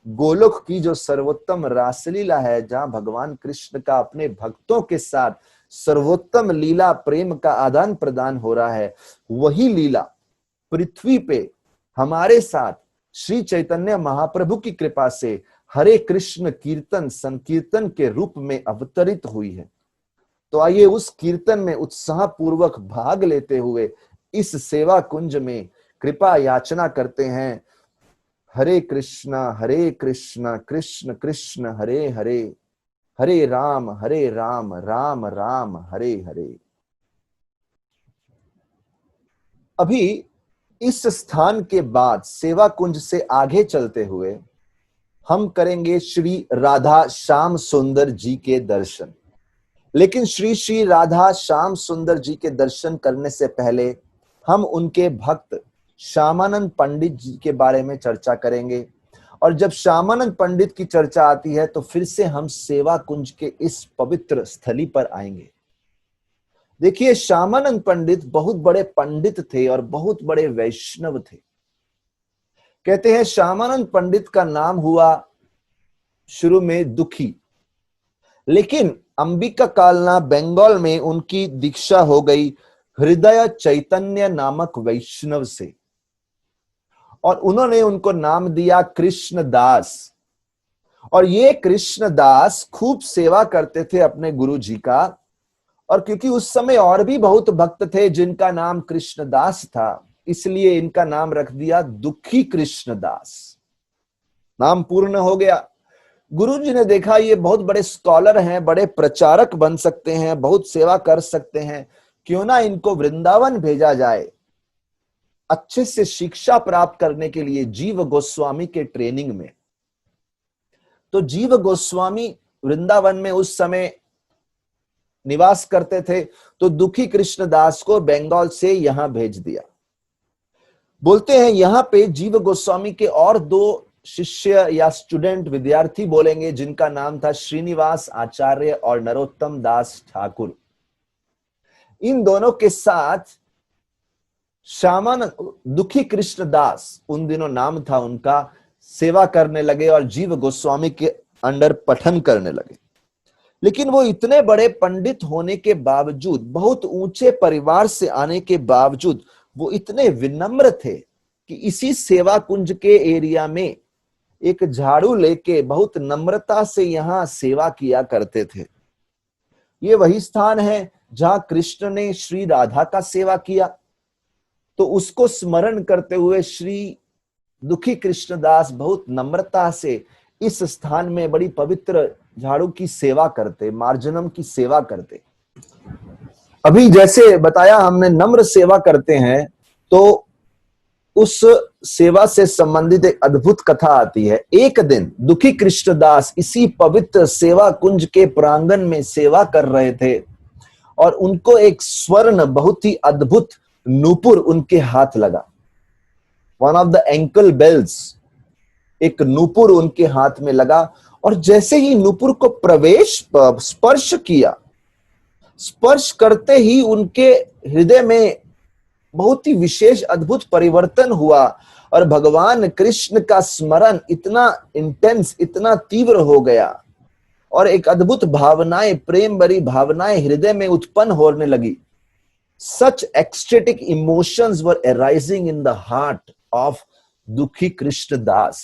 गोलोक की जो सर्वोत्तम रासलीला है जहां भगवान कृष्ण का अपने भक्तों के साथ सर्वोत्तम लीला प्रेम का आदान प्रदान हो रहा है, वही लीला पृथ्वी पे हमारे साथ श्री चैतन्य महाप्रभु की कृपा से हरे कृष्ण कीर्तन संकीर्तन के रूप में अवतरित हुई है। तो आइए उस कीर्तन में उत्साह पूर्वक भाग लेते हुए इस सेवा कुंज में कृपा याचना करते हैं। हरे कृष्ण कृष्ण कृष्ण हरे हरे, हरे राम राम राम हरे हरे। अभी इस स्थान के बाद सेवा कुंज से आगे चलते हुए हम करेंगे श्री राधा श्याम सुंदर जी के दर्शन। लेकिन श्री श्री राधा श्याम सुंदर जी के दर्शन करने से पहले हम उनके भक्त श्यामानंद पंडित जी के बारे में चर्चा करेंगे। और जब श्यामानंद पंडित की चर्चा आती है तो फिर से हम सेवा कुंज के इस पवित्र स्थली पर आएंगे। देखिए, श्यामानंद पंडित बहुत बड़े पंडित थे और बहुत बड़े वैष्णव थे। कहते हैं श्यामानंद पंडित का नाम हुआ शुरू में दुखी, लेकिन अंबिका कालना बंगाल में उनकी दीक्षा हो गई हृदय चैतन्य नामक वैष्णव से, और उन्होंने उनको नाम दिया कृष्णदास। और ये कृष्णदास खूब सेवा करते थे अपने गुरु जी का, और क्योंकि उस समय और भी बहुत भक्त थे जिनका नाम कृष्णदास था, इसलिए इनका नाम रख दिया दुखी कृष्णदास। नाम पूर्ण हो गया। गुरु जी ने देखा ये बहुत बड़े स्कॉलर हैं, बड़े प्रचारक बन सकते हैं, बहुत सेवा कर सकते हैं, क्यों ना इनको वृंदावन भेजा जाए अच्छे से शिक्षा प्राप्त करने के लिए जीव गोस्वामी के ट्रेनिंग में। तो जीव गोस्वामी वृंदावन में उस समय निवास करते थे, तो दुखी कृष्णदास को बंगाल से यहां भेज दिया। बोलते हैं यहां पे जीव गोस्वामी के और दो शिष्य या स्टूडेंट, विद्यार्थी बोलेंगे, जिनका नाम था श्रीनिवास आचार्य और नरोत्तम दास ठाकुर। इन दोनों के साथ श्यामानंद, दुखी कृष्णदास उन दिनों नाम था उनका, सेवा करने लगे और जीव गोस्वामी के अंडर पठन करने लगे। लेकिन वो इतने बड़े पंडित होने के बावजूद, बहुत ऊंचे परिवार से आने के बावजूद, वो इतने विनम्र थे कि इसी सेवा कुंज के एरिया में एक झाड़ू लेके बहुत नम्रता से यहां सेवा किया करते थे। ये वही स्थान है जहां कृष्ण ने श्री राधा का सेवा किया। तो उसको स्मरण करते हुए श्री दुखी कृष्णदास बहुत नम्रता से इस स्थान में बड़ी पवित्र झाड़ू की सेवा करते, मार्जनम की सेवा करते। अभी जैसे बताया हमने, नम्र सेवा करते हैं, तो उस सेवा से संबंधित एक अद्भुत कथा आती है। एक दिन दुखी कृष्णदास इसी पवित्र सेवा कुंज के प्रांगण में सेवा कर रहे थे, और उनको एक स्वर्ण बहुत ही अद्भुत नूपुर उनके हाथ लगा। One of the ankle bells, एक नूपुर उनके हाथ में लगा, और जैसे ही नूपुर को स्पर्श किया, स्पर्श करते ही उनके हृदय में बहुत ही विशेष अद्भुत परिवर्तन हुआ, और भगवान कृष्ण का स्मरण इतना इंटेंस, इतना तीव्र हो गया, और एक अद्भुत भावनाएं, प्रेम भरी भावनाएं हृदय में उत्पन्न होने लगी। Such ecstatic emotions were arising in the heart of दुखी कृष्णदास।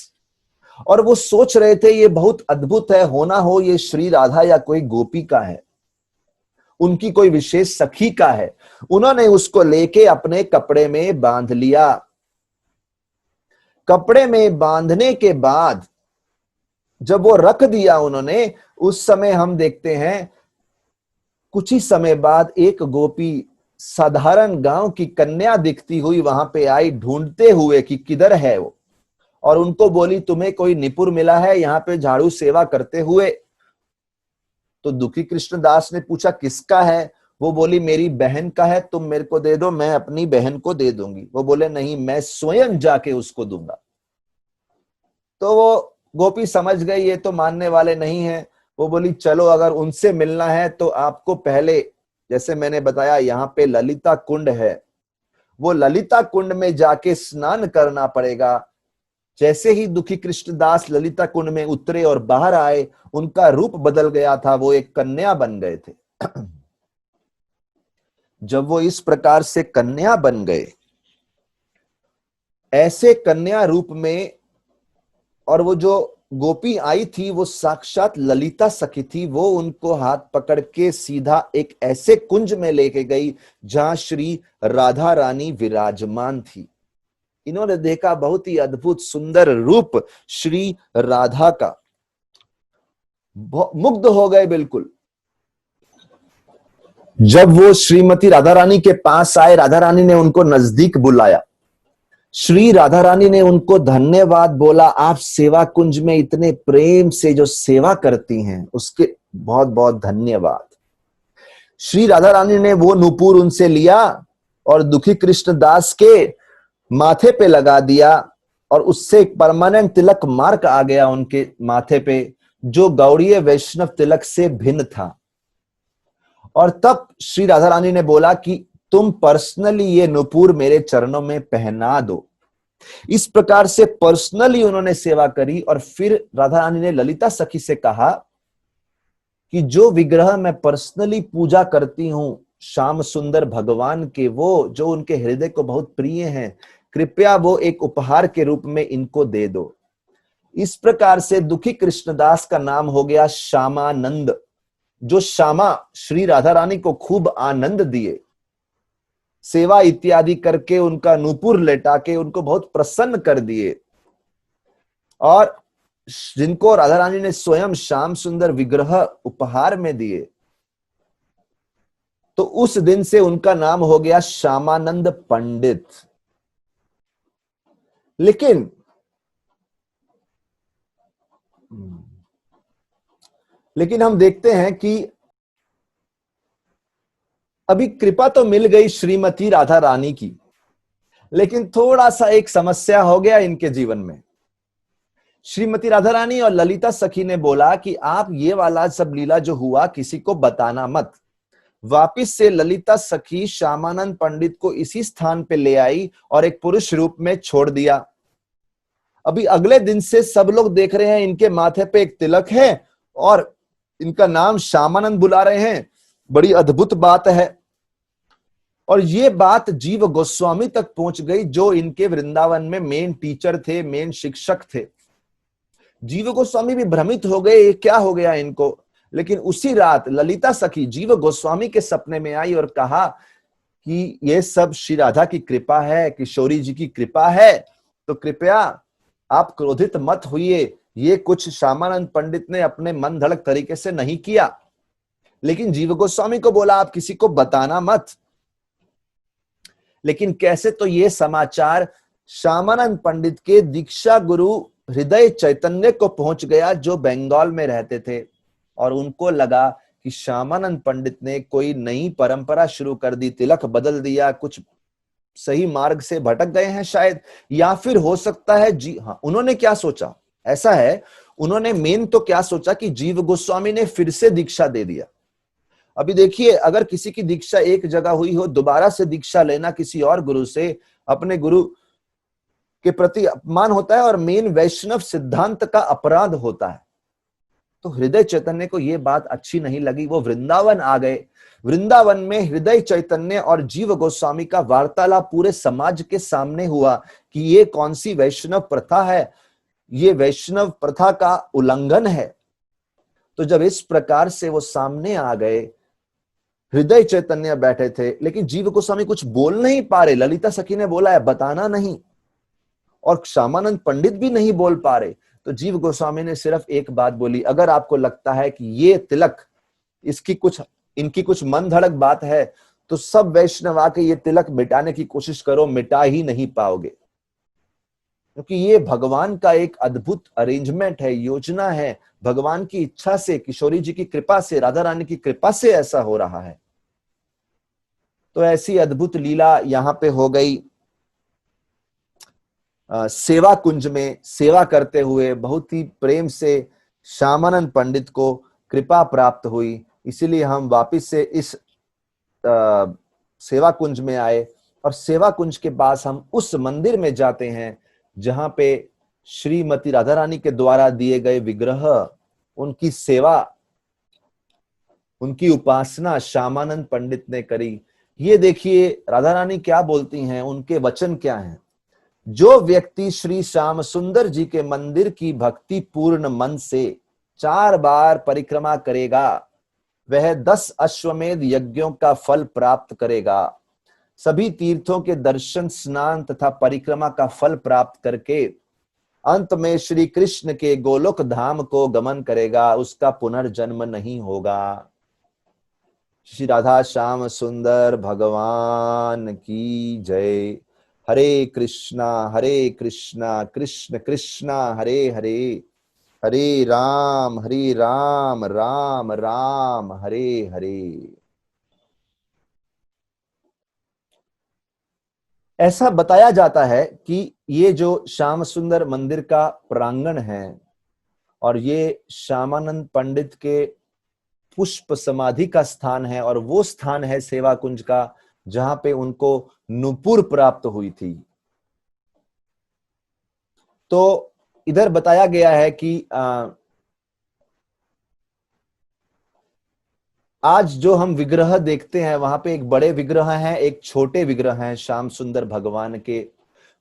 और वो सोच रहे थे ये बहुत अद्भुत है, होना हो ये श्री राधा या कोई गोपी का है, उनकी कोई विशेष सखी का है। उन्होंने उसको लेके अपने कपड़े में बांध लिया। कपड़े में बांधने के बाद जब वो रख दिया उन्होंने, उस समय हम देखते हैं कुछ ही समय बाद एक गोपी साधारण गांव की कन्या दिखती हुई वहां पे आई, ढूंढते हुए कि किधर है वो, और उनको बोली तुम्हें कोई निपुर मिला है यहाँ पे झाड़ू सेवा करते हुए? तो दुखी कृष्णदास ने पूछा किसका है? वो बोली मेरी बहन का है, तुम मेरे को दे दो, मैं अपनी बहन को दे दूंगी। वो बोले नहीं, मैं स्वयं जाके उसको दूंगा। तो वो गोपी समझ गई ये तो मानने वाले नहीं है। वो बोली चलो, अगर उनसे मिलना है तो आपको पहले, जैसे मैंने बताया यहाँ पे ललिता कुंड है, वो ललिता कुंड में जाके स्नान करना पड़ेगा। जैसे ही दुखी कृष्णदास ललिता कुंड में उतरे और बाहर आए, उनका रूप बदल गया था, वो एक कन्या बन गए थे। जब वो इस प्रकार से कन्या बन गए, ऐसे कन्या रूप में, और वो जो गोपी आई थी वो साक्षात ललिता सखी थी, वो उनको हाथ पकड़ के सीधा एक ऐसे कुंज में लेके गई जहां श्री राधा रानी विराजमान थी। इन्होंने देखा बहुत ही अद्भुत सुंदर रूप श्री राधा का, मुग्ध हो गए बिल्कुल। जब वो श्रीमती राधा रानी के पास आए, राधा रानी ने उनको नजदीक बुलाया। श्री राधा रानी ने उनको धन्यवाद बोला, आप सेवा कुंज में इतने प्रेम से जो सेवा करती हैं उसके बहुत बहुत धन्यवाद। श्री राधा रानी ने वो नूपुर उनसे लिया और दुखी कृष्णदास के माथे पे लगा दिया, और उससे एक परमानेंट तिलक मार्क आ गया उनके माथे पे, जो गौड़ीय वैष्णव तिलक से भिन्न था। और तब श्री राधा रानी ने बोला कि तुम पर्सनली ये नूपुर मेरे चरणों में पहना दो। इस प्रकार से पर्सनली उन्होंने सेवा करी। और फिर राधा रानी ने ललिता सखी से कहा कि जो विग्रह मैं पर्सनली पूजा करती हूं, श्याम सुंदर भगवान के, वो जो उनके हृदय को बहुत प्रिय हैं, कृपया वो एक उपहार के रूप में इनको दे दो। इस प्रकार से दुखी कृष्णदास का नाम हो गया श्यामानंद। जो श्यामा श्री राधा रानी को खूब आनंद दिए, सेवा इत्यादि करके उनका नूपुर लेटा के उनको बहुत प्रसन्न कर दिए, और जिनको राधा रानी ने स्वयं श्याम सुंदर विग्रह उपहार में दिए, तो उस दिन से उनका नाम हो गया श्यामानंद पंडित। लेकिन हम देखते हैं कि अभी कृपा तो मिल गई श्रीमती राधा रानी की, लेकिन थोड़ा सा एक समस्या हो गया इनके जीवन में। श्रीमती राधा रानी और ललिता सखी ने बोला कि आप ये वाला सब लीला जो हुआ किसी को बताना मत। वापिस से ललिता सखी श्यामानंद पंडित को इसी स्थान पे ले आई और एक पुरुष रूप में छोड़ दिया। अभी अगले दिन से सब लोग देख रहे हैं इनके माथे पे एक तिलक है और इनका नाम श्यामानंद बुला रहे हैं। बड़ी अद्भुत बात है। और ये बात जीव गोस्वामी तक पहुंच गई, जो इनके वृंदावन में मेन टीचर थे, मेन शिक्षक थे। जीव गोस्वामी भी भ्रमित हो गए, ये क्या हो गया इनको। लेकिन उसी रात ललिता सखी जीव गोस्वामी के सपने में आई और कहा कि ये सब श्री राधा की कृपा है, किशोरी जी की कृपा है, तो कृपया आप क्रोधित मत होइए। ये कुछ श्यामानंद पंडित ने अपने मन धड़क तरीके से नहीं किया। लेकिन जीव गोस्वामी को बोला आप किसी को बताना मत। लेकिन कैसे, तो ये समाचार श्यामानंद पंडित के दीक्षा गुरु हृदय चैतन्य को पहुंच गया, जो बंगाल में रहते थे। और उनको लगा कि श्यामानंद पंडित ने कोई नई परंपरा शुरू कर दी, तिलक बदल दिया, कुछ सही मार्ग से भटक गए हैं शायद, या फिर हो सकता है जी हाँ। उन्होंने क्या सोचा, ऐसा है, उन्होंने मेन तो क्या सोचा कि जीव गोस्वामी ने फिर से दीक्षा दे दिया। अभी देखिए, अगर किसी की दीक्षा एक जगह हुई हो, दोबारा से दीक्षा लेना किसी और गुरु से, अपने गुरु के प्रति अपमान होता है और मेन वैष्णव सिद्धांत का अपराध होता है। तो हृदय चैतन्य को यह बात अच्छी नहीं लगी। वो वृंदावन आ गए। वृंदावन में हृदय चैतन्य और जीव गोस्वामी का वार्तालाप पूरे समाज के सामने हुआ कि ये कौन सी वैष्णव प्रथा है, ये वैष्णव प्रथा का उल्लंघन है। तो जब इस प्रकार से वो सामने आ गए, हृदय चैतन्य बैठे थे, लेकिन जीव गोस्वामी कुछ बोल नहीं पा रहे। ललिता सखी ने बोला है बताना नहीं, और श्यामानंद पंडित भी नहीं बोल पा रहे। तो जीव गोस्वामी ने सिर्फ एक बात बोली, अगर आपको लगता है कि ये तिलक इनकी कुछ मन धड़क बात है, तो सब वैष्णव आके ये तिलक मिटाने की कोशिश करो, मिटा ही नहीं पाओगे, क्योंकि ये भगवान का एक अद्भुत अरेंजमेंट है, योजना है। भगवान की इच्छा से, किशोरी जी की कृपा से, राधा रानी की कृपा से ऐसा हो रहा है। तो ऐसी अद्भुत लीला यहां पे हो गई। सेवा कुंज में सेवा करते हुए बहुत ही प्रेम से श्यामानंद पंडित को कृपा प्राप्त हुई। इसीलिए हम वापिस से इस सेवा कुंज में आए, और सेवा कुंज के पास हम उस मंदिर में जाते हैं जहां पे श्रीमती राधा रानी के द्वारा दिए गए विग्रह, उनकी सेवा, उनकी उपासना श्यामानंद पंडित ने करी। ये देखिए राधा रानी क्या बोलती हैं, उनके वचन क्या हैं। जो व्यक्ति श्री श्याम सुंदर जी के मंदिर की भक्ति पूर्ण मन से 4 बार परिक्रमा करेगा, वह 10 अश्वमेध यज्ञों का फल प्राप्त करेगा। सभी तीर्थों के दर्शन, स्नान तथा परिक्रमा का फल प्राप्त करके अंत में श्री कृष्ण के गोलोक धाम को गमन करेगा, उसका पुनर्जन्म नहीं होगा। श्री राधा श्याम सुंदर भगवान की जय। हरे कृष्णा कृष्ण कृष्णा हरे हरे, हरे राम राम राम हरे हरे। ऐसा बताया जाता है कि ये जो श्याम सुंदर मंदिर का प्रांगण है, और ये श्यामानंद पंडित के पुष्प समाधि का स्थान है, और वो स्थान है सेवा कुंज का जहां पे उनको नुपुर प्राप्त हुई थी। तो इधर बताया गया है कि आज जो हम विग्रह देखते हैं वहां पे एक बड़े विग्रह हैं, एक छोटे विग्रह हैं श्याम सुंदर भगवान के।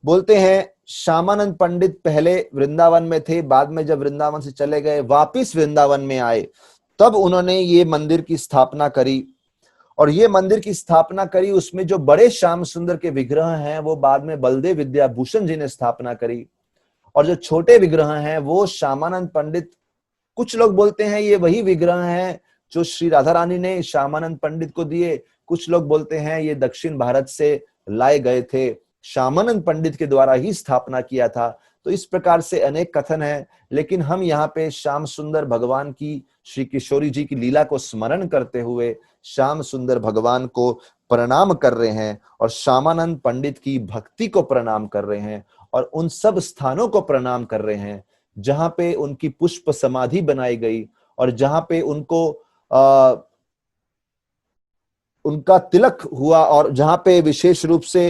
बोलते हैं श्यामानंद पंडित पहले वृंदावन में थे, बाद में जब वृंदावन से चले गए वापिस वृंदावन में आए, तब उन्होंने ये मंदिर की स्थापना करी। और ये मंदिर की स्थापना करी, उसमें जो बड़े श्याम सुंदर के विग्रह हैं वो बाद में बलदेव विद्याभूषण जी ने स्थापना करी, और जो छोटे विग्रह हैं वो श्यामानंद पंडित, कुछ लोग बोलते हैं ये वही विग्रह हैं जो श्री राधा रानी ने श्यामानंद पंडित को दिए, कुछ लोग बोलते हैं ये दक्षिण भारत से लाए गए थे, श्यामानंद पंडित के द्वारा ही स्थापना किया था। तो इस प्रकार से अनेक कथन है, लेकिन हम यहाँ पे श्याम सुंदर भगवान की, श्री किशोरी जी की लीला को स्मरण करते हुए श्याम सुंदर भगवान को प्रणाम कर रहे हैं और श्यामानंद पंडित की भक्ति को प्रणाम कर रहे हैं, और उन सब स्थानों को प्रणाम कर रहे हैं जहां पे उनकी पुष्प समाधि बनाई गई, और जहां पे उनको उनका तिलक हुआ, और जहां पे विशेष रूप से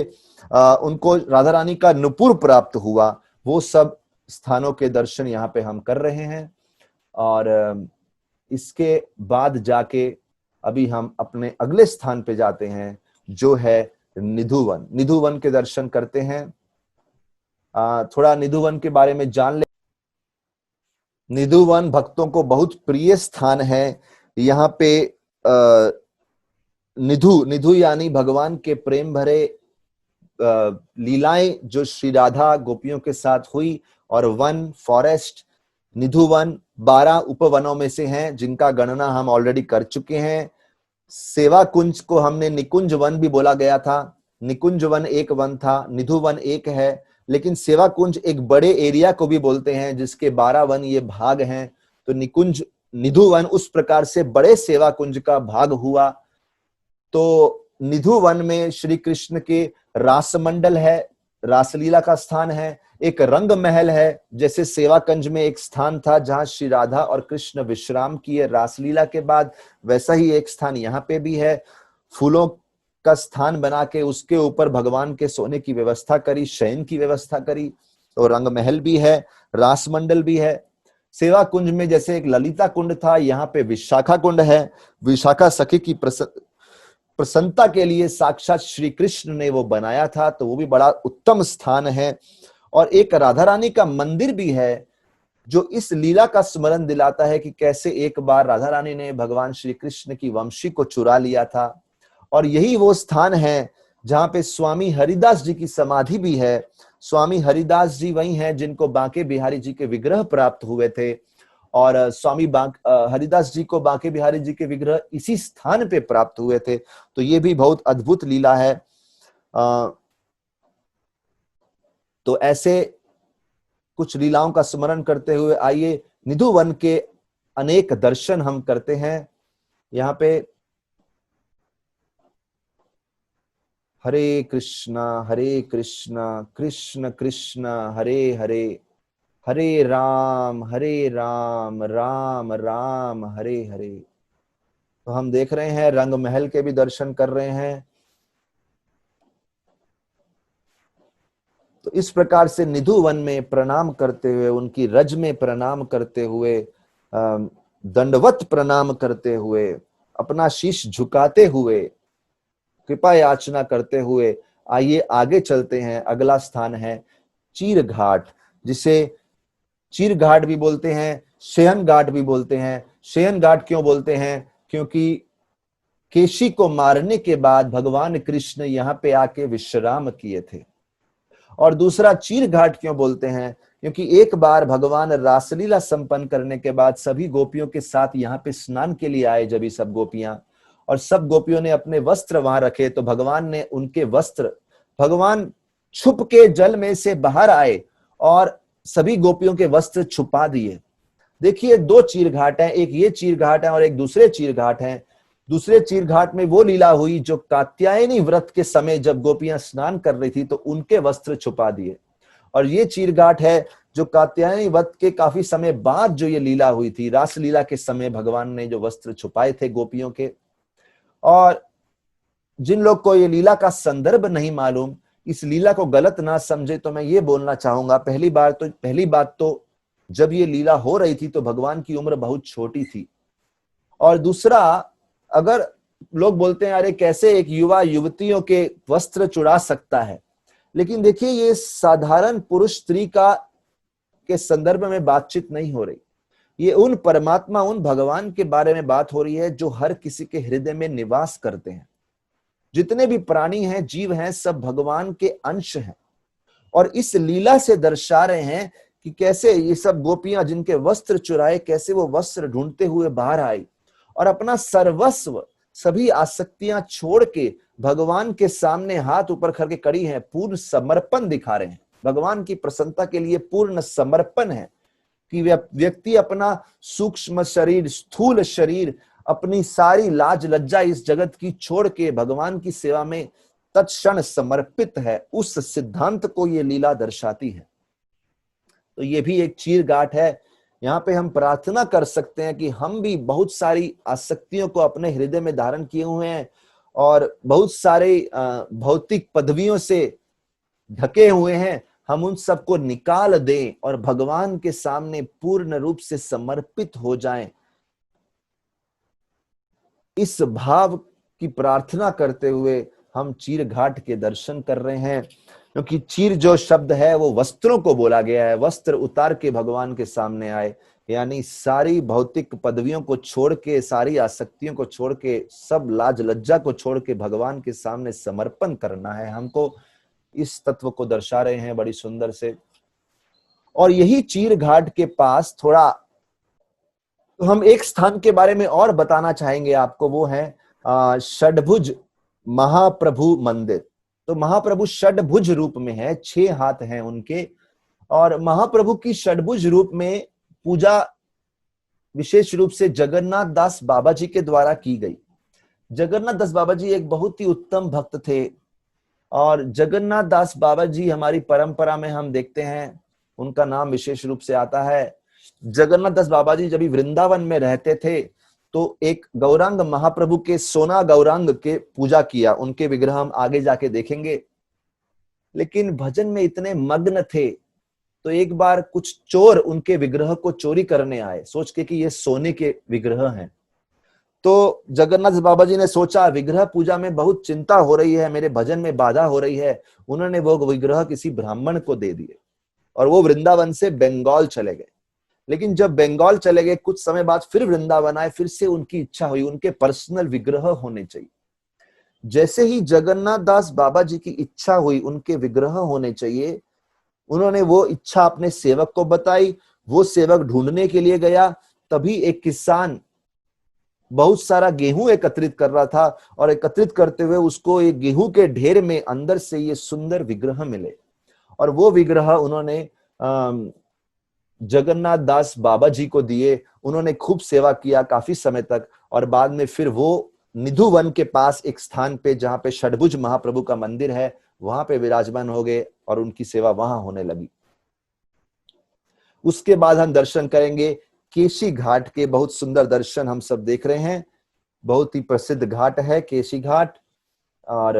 उनको राधा रानी का नुपुर प्राप्त हुआ, वो सब स्थानों के दर्शन यहाँ पे हम कर रहे हैं। और इसके बाद जाके अभी हम अपने अगले स्थान पे जाते हैं जो है निधुवन। निधुवन के दर्शन करते हैं। थोड़ा निधुवन के बारे में जान ले। निधुवन भक्तों को बहुत प्रिय स्थान है। यहाँ पे निधु यानी भगवान के प्रेम भरे लीलाएं जो श्री राधा गोपियों के साथ हुई, और वन, फॉरेस्ट, निधुवन 12 उपवनों में से हैं जिनका गणना हम ऑलरेडी कर चुके हैं। सेवा कुंज को हमने निकुंज वन भी बोला गया था। निकुंज वन एक वन था, निधुवन एक है, लेकिन सेवा कुंज एक बड़े एरिया को भी बोलते हैं जिसके 12 वन ये भाग हैं। तो निकुंज, निधुवन उस प्रकार से बड़े सेवा कुंज का भाग हुआ। तो निधुवन में श्री कृष्ण के रास मंडल है, रासलीला का स्थान है, एक रंग महल है, जैसे सेवाकुंज में एक स्थान था जहां श्री राधा और कृष्ण विश्राम किए रासलीला के बाद, वैसा ही एक स्थान यहाँ पे भी है। फूलों का स्थान बना के उसके ऊपर भगवान के सोने की व्यवस्था करी, शयन की व्यवस्था करी। तो रंग महल भी है, रास मंडल भी है। सेवा कुंज में जैसे एक ललिता कुंड था, यहाँ पे विशाखा कुंड है। विशाखा सखी की प्रसन्नता के लिए साक्षात श्री कृष्ण ने वो बनाया था, तो वो भी बड़ा उत्तम स्थान है। और एक राधा रानी का मंदिर भी है जो इस लीला का स्मरण दिलाता है कि कैसे एक बार राधा रानी ने भगवान श्री कृष्ण की वंशी को चुरा लिया था। और यही वो स्थान है जहां पे स्वामी हरिदास जी की समाधि भी है। स्वामी हरिदास जी वही हैं जिनको बांके बिहारी जी के विग्रह प्राप्त हुए थे, और स्वामी हरिदास जी को बांके बिहारी जी के विग्रह इसी स्थान पे प्राप्त हुए थे। तो ये भी बहुत अद्भुत लीला है। तो ऐसे कुछ लीलाओं का स्मरण करते हुए आइए निधुवन के अनेक दर्शन हम करते हैं। यहाँ पे हरे कृष्णा कृष्ण कृष्ण हरे हरे, हरे राम राम राम हरे हरे। तो हम देख रहे हैं रंग महल के भी दर्शन कर रहे हैं। तो इस प्रकार से निधुवन में प्रणाम करते हुए, उनकी रज में प्रणाम करते हुए, दंडवत प्रणाम करते हुए, अपना शीश झुकाते हुए, कृपा याचना करते हुए आइए आगे चलते हैं। अगला स्थान है चीर घाट, जिसे चीर घाट भी बोलते हैं, शयन घाट भी बोलते हैं। शयन घाट क्यों बोलते हैं? क्योंकि केशी को मारने के बाद भगवान कृष्ण यहाँ पे आके विश्राम किए थे। और दूसरा चीर घाट क्यों बोलते हैं? क्योंकि एक बार भगवान रासलीला संपन्न करने के बाद सभी गोपियों के साथ यहाँ पे स्नान के लिए आए। जब ये सब गोपियां और सब गोपियों ने अपने वस्त्र वहां रखे, तो भगवान ने उनके वस्त्र, भगवान छुप के जल में से बाहर आए और सभी गोपियों के वस्त्र छुपा दिए। देखिए दो चीर घाट है, एक ये चीर घाट है और एक दूसरे चीर घाट है। दूसरे चीर घाट में वो लीला हुई जो कात्यायनी व्रत के समय जब गोपियां स्नान कर रही थी तो उनके वस्त्र छुपा दिए। और ये चीर घाट है जो कात्यायनी व्रत के काफी समय बाद जो ये लीला हुई थी, रास लीला के समय भगवान ने जो वस्त्र छुपाए थे गोपियों के। और जिन लोग को ये लीला का संदर्भ नहीं मालूम, इस लीला को गलत ना समझे, तो मैं ये बोलना चाहूंगा, पहली बात तो जब ये लीला हो रही थी तो भगवान की उम्र बहुत छोटी थी। और दूसरा, अगर लोग बोलते हैं अरे कैसे एक युवा युवतियों के वस्त्र चुरा सकता है, लेकिन देखिए ये साधारण पुरुष स्त्री का के संदर्भ में बातचीत नहीं हो रही। ये उन परमात्मा, उन भगवान के बारे में बात हो रही है जो हर किसी के हृदय में निवास करते हैं। जितने भी प्राणी हैं, जीव हैं, सब भगवान के अंश हैं। और इस लीला से दर्शा रहे हैं कि कैसे ये सब गोपियां जिनके वस्त्र चुराए, कैसे वो वस्त्र ढूंढते हुए बाहर आई और अपना सर्वस्व, सभी आसक्तियां छोड़ के भगवान के सामने हाथ ऊपर करके खड़ी हैं, पूर्ण समर्पण दिखा रहे हैं। भगवान की प्रसन्नता के लिए पूर्ण समर्पण है कि व्यक्ति अपना सूक्ष्म शरीर, स्थूल शरीर, अपनी सारी लाज लज्जा इस जगत की छोड़ के भगवान की सेवा में तत्क्षण समर्पित है। उस सिद्धांत को ये लीला दर्शाती है। तो ये भी एक चीर घाट है। यहाँ पे हम प्रार्थना कर सकते हैं कि हम भी बहुत सारी आसक्तियों को अपने हृदय में धारण किए हुए हैं और बहुत सारे भौतिक पदवियों से ढके हुए हैं, हम उन सबको निकाल दें और भगवान के सामने पूर्ण रूप से समर्पित हो जाएं। इस भाव की प्रार्थना करते हुए हम चीर घाट के दर्शन कर रहे हैं, क्योंकि चीर जो शब्द है वो वस्त्रों को बोला गया है। वस्त्र उतार के भगवान के सामने आए, यानी सारी भौतिक पदवियों को छोड़ के, सारी आसक्तियों को छोड़ के, सब लाज लज्जा को छोड़ के भगवान के सामने समर्पण करना है हमको। इस तत्व को दर्शा रहे हैं बड़ी सुंदर से। और यही चीर घाट के पास थोड़ा तो हम एक स्थान के बारे में और बताना चाहेंगे आपको, वो है षडभुज महाप्रभु मंदिर। तो महाप्रभु षडभुज रूप में है, 6 हाथ हैं उनके, और महाप्रभु की षडभुज रूप में पूजा विशेष रूप से जगन्नाथ दास बाबा जी के द्वारा की गई। जगन्नाथ दास बाबा जी एक बहुत ही उत्तम भक्त थे, और जगन्नाथ दास बाबा जी हमारी परंपरा में हम देखते हैं, उनका नाम विशेष रूप से आता है। जगन्नाथ दास बाबा जी जब वृंदावन में रहते थे तो एक गौरांग महाप्रभु के, सोना गौरांग के पूजा किया। उनके विग्रह हम आगे जाके देखेंगे। लेकिन भजन में इतने मग्न थे तो एक बार कुछ चोर उनके विग्रह को चोरी करने आए, सोच के कि ये सोने के विग्रह हैं। तो जगन्नाथ बाबा जी ने सोचा विग्रह पूजा में बहुत चिंता हो रही है, मेरे भजन में बाधा हो रही है। उन्होंने वो विग्रह किसी ब्राह्मण को दे दिए और वो वृंदावन से बंगाल चले गए। लेकिन जब बंगाल चले गए, कुछ समय बाद फिर वृंदावन आए, फिर से उनकी इच्छा हुई उनके पर्सनल विग्रह होने चाहिए। जैसे ही जगन्नाथ दास बाबा जी की इच्छा हुई उनके विग्रह होने चाहिए, उन्होंने वो इच्छा अपने सेवक को बताई। वो सेवक ढूंढने के लिए गया, तभी एक किसान बहुत सारा गेहूं एकत्रित कर रहा था, और एकत्रित करते हुए उसको एक गेहूं के ढेर में अंदर से ये सुंदर विग्रह मिले। और वो विग्रह उन्होंने जगन्नाथ दास बाबा जी को दिए। उन्होंने खूब सेवा किया काफी समय तक, और बाद में फिर वो निधुवन के पास एक स्थान पे, जहां पे षडभुज महाप्रभु का मंदिर है, वहां पे विराजमान हो गए और उनकी सेवा वहां होने लगी। उसके बाद हम दर्शन करेंगे केशी घाट के। बहुत सुंदर दर्शन हम सब देख रहे हैं। बहुत ही प्रसिद्ध घाट है केशी घाट, और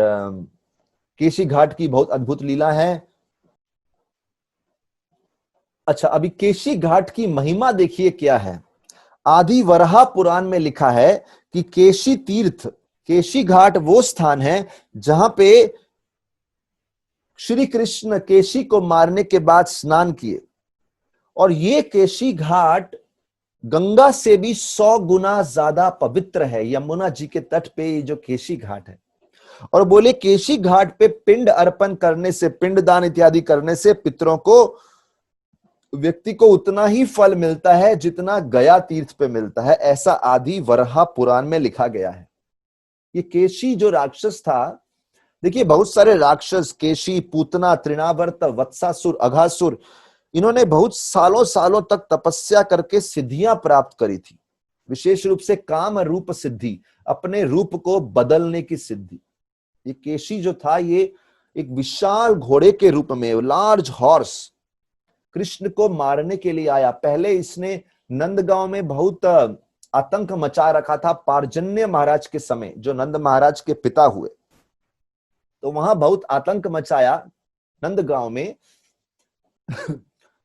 केशी घाट की बहुत अद्भुत लीला है। अच्छा, अभी केशी घाट की महिमा देखिए क्या है। आदि वराह पुराण में लिखा है कि केशी तीर्थ, केशी घाट वो स्थान है जहां पे श्री कृष्ण केशी को मारने के बाद स्नान किए। और ये केशी घाट गंगा से भी 100 गुना ज्यादा पवित्र है। यमुना जी के तट पे ये जो केशी घाट है, और बोले केशी घाट पे पिंड अर्पण करने से, पिंड दान इत्यादि करने से पितरों को, व्यक्ति को उतना ही फल मिलता है जितना गया तीर्थ पे मिलता है। ऐसा आदि वराह पुराण में लिखा गया है। ये केशी जो राक्षस था, देखिए बहुत सारे राक्षस, केशी, पूतना, तृणावर्त, वत्सासुर, अघासुर, इन्होंने बहुत सालों सालों तक तपस्या करके सिद्धियां प्राप्त करी थी। विशेष रूप से काम रूप सिद्धि, अपने रूप को बदलने की सिद्धि। ये केशी जो था, ये एक विशाल घोड़े के रूप में, लार्ज हॉर्स, कृष्ण को मारने के लिए आया। पहले इसने नंदगांव में बहुत आतंक मचा रखा था पार्जन्य महाराज के समय, जो नंद महाराज के पिता हुए। तो वहां बहुत आतंक मचाया नंदगांव में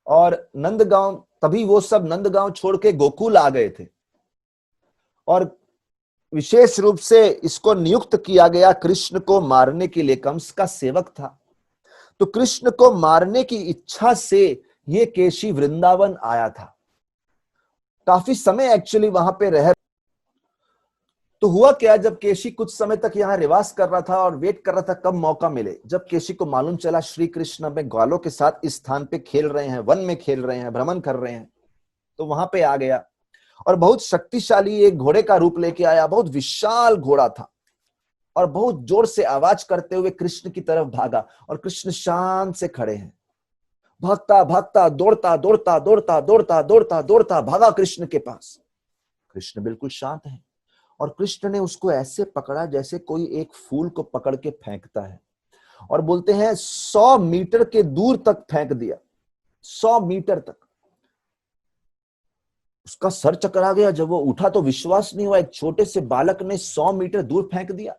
और नंदगांव, तभी वो सब नंदगांव छोड़ के गोकुल आ गए थे। और विशेष रूप से इसको नियुक्त किया गया कृष्ण को मारने के लिए, कंस का सेवक था। तो कृष्ण को मारने की इच्छा से ये केशी वृंदावन आया था। काफी समय एक्चुअली वहां पे रह, तो हुआ क्या, जब केशी कुछ समय तक यहाँ निवास कर रहा था और वेट कर रहा था कब मौका मिले, जब केशी को मालूम चला श्री कृष्ण अपने ग्वालों के साथ इस स्थान पे खेल रहे हैं, वन में खेल रहे हैं, भ्रमण कर रहे हैं, तो वहां पे आ गया और बहुत शक्तिशाली एक घोड़े का रूप लेके आया। बहुत विशाल घोड़ा था और बहुत जोर से आवाज करते हुए कृष्ण की तरफ भागा, और कृष्ण शांत से खड़े हैं। भागता भागता दौड़ता दौड़ता दौड़ता दौड़ता दौड़ता दौड़ता भागा कृष्ण के पास। कृष्ण बिल्कुल शांत है और कृष्ण ने उसको ऐसे पकड़ा जैसे कोई एक फूल को पकड़ के फेंकता है, और बोलते हैं 100 मीटर के दूर तक फेंक दिया। 100 मीटर तक उसका सर चकरा गया। जब वो उठा तो विश्वास नहीं हुआ, एक छोटे से बालक ने 100 मीटर दूर फेंक दिया।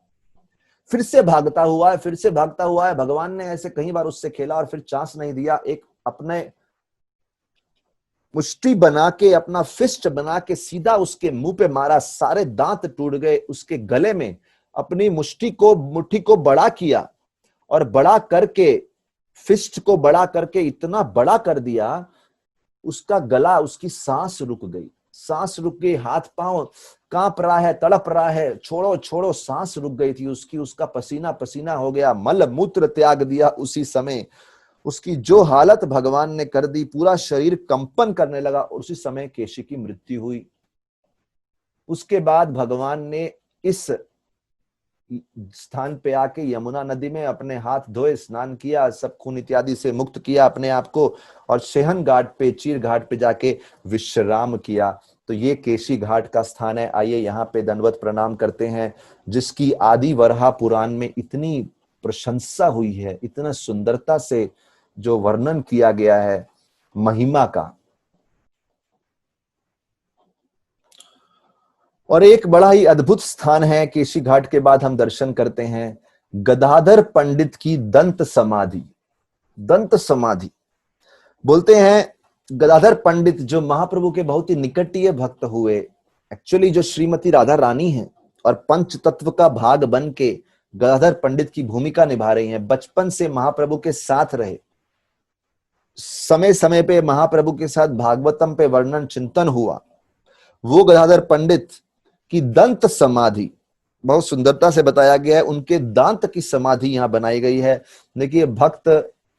फिर से भागता हुआ है, फिर से भागता हुआ है। भगवान ने ऐसे कई बार उससे खेला और फिर चांस नहीं दिया। एक अपने मुष्टि बना के, अपना फिस्ट बना के सीधा उसके मुंह पे मारा, सारे दांत टूट गए। उसके गले में अपनी मुष्टि को बड़ा किया और बड़ा करके, फिस्ट को बड़ा करके इतना बड़ा कर दिया, उसका गला, उसकी सांस रुक गई। सांस रुक गई, हाथ पांव कांप रहा है, तड़प रहा है, छोड़ो छोड़ो, सांस रुक गई थी उसकी। उसका पसीना पसीना हो गया, मल मूत्र त्याग दिया उसी समय। उसकी जो हालत भगवान ने कर दी, पूरा शरीर कंपन करने लगा, और उसी समय केशी की मृत्यु हुई। उसके बाद भगवान ने इस स्थान पे आके यमुना नदी में अपने हाथ धोए, स्नान किया, सब खून इत्यादि से मुक्त किया अपने आप को, और शेहन घाट पे, चीर घाट पे जाके विश्राम किया। तो ये केशी घाट का स्थान है। आइए यहाँ पे दंडवत प्रणाम करते हैं, जिसकी आदि वराह पुराण में इतनी प्रशंसा हुई है, इतना सुंदरता से जो वर्णन किया गया है महिमा का। और एक बड़ा ही अद्भुत स्थान है, केशी घाट के बाद हम दर्शन करते हैं गदाधर पंडित की दंत समाधि। दंत समाधि बोलते हैं, गदाधर पंडित जो महाप्रभु के बहुत ही निकटीय भक्त हुए, एक्चुअली जो श्रीमती राधा रानी है और पंच तत्व का भाग बन के गदाधर पंडित की भूमिका निभा रही हैं। बचपन से महाप्रभु के साथ रहे, समय समय पे महाप्रभु के साथ भागवतम पे वर्णन चिंतन हुआ। वो गदाधर पंडित की दंत समाधि बहुत सुंदरता से बताया गया है। उनके दांत की समाधि यहाँ बनाई गई है। देखिए, भक्त,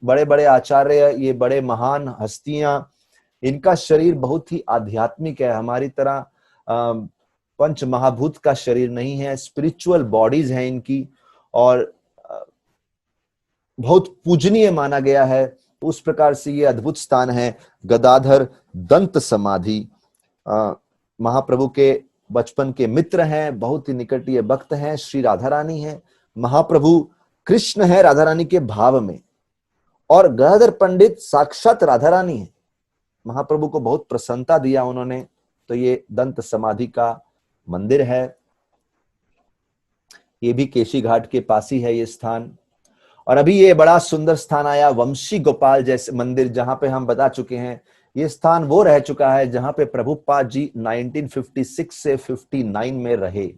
बड़े बड़े आचार्य, ये बड़े महान हस्तियां, इनका शरीर बहुत ही आध्यात्मिक है, हमारी तरह पंच महाभूत का शरीर नहीं है। स्पिरिचुअल बॉडीज हैं इनकी, और बहुत पूजनीय माना गया है। उस प्रकार से ये अद्भुत स्थान है गदाधर दंत समाधि। महाप्रभु के बचपन के मित्र हैं, बहुत ही निकटीय भक्त हैं, श्री राधा रानी है, महाप्रभु कृष्ण है राधा रानी के भाव में, और गदाधर पंडित साक्षात राधा रानी है। महाप्रभु को बहुत प्रसन्नता दिया उन्होंने। तो ये दंत समाधि का मंदिर है, ये भी केशी घाट के पास ही है ये स्थान। और अभी ये बड़ा सुंदर स्थान आया वंशी गोपाल जैसे मंदिर, जहां पे हम बता चुके हैं ये स्थान वो रह चुका है जहां पे प्रभुपाद जी 1956 से 59 में रहे।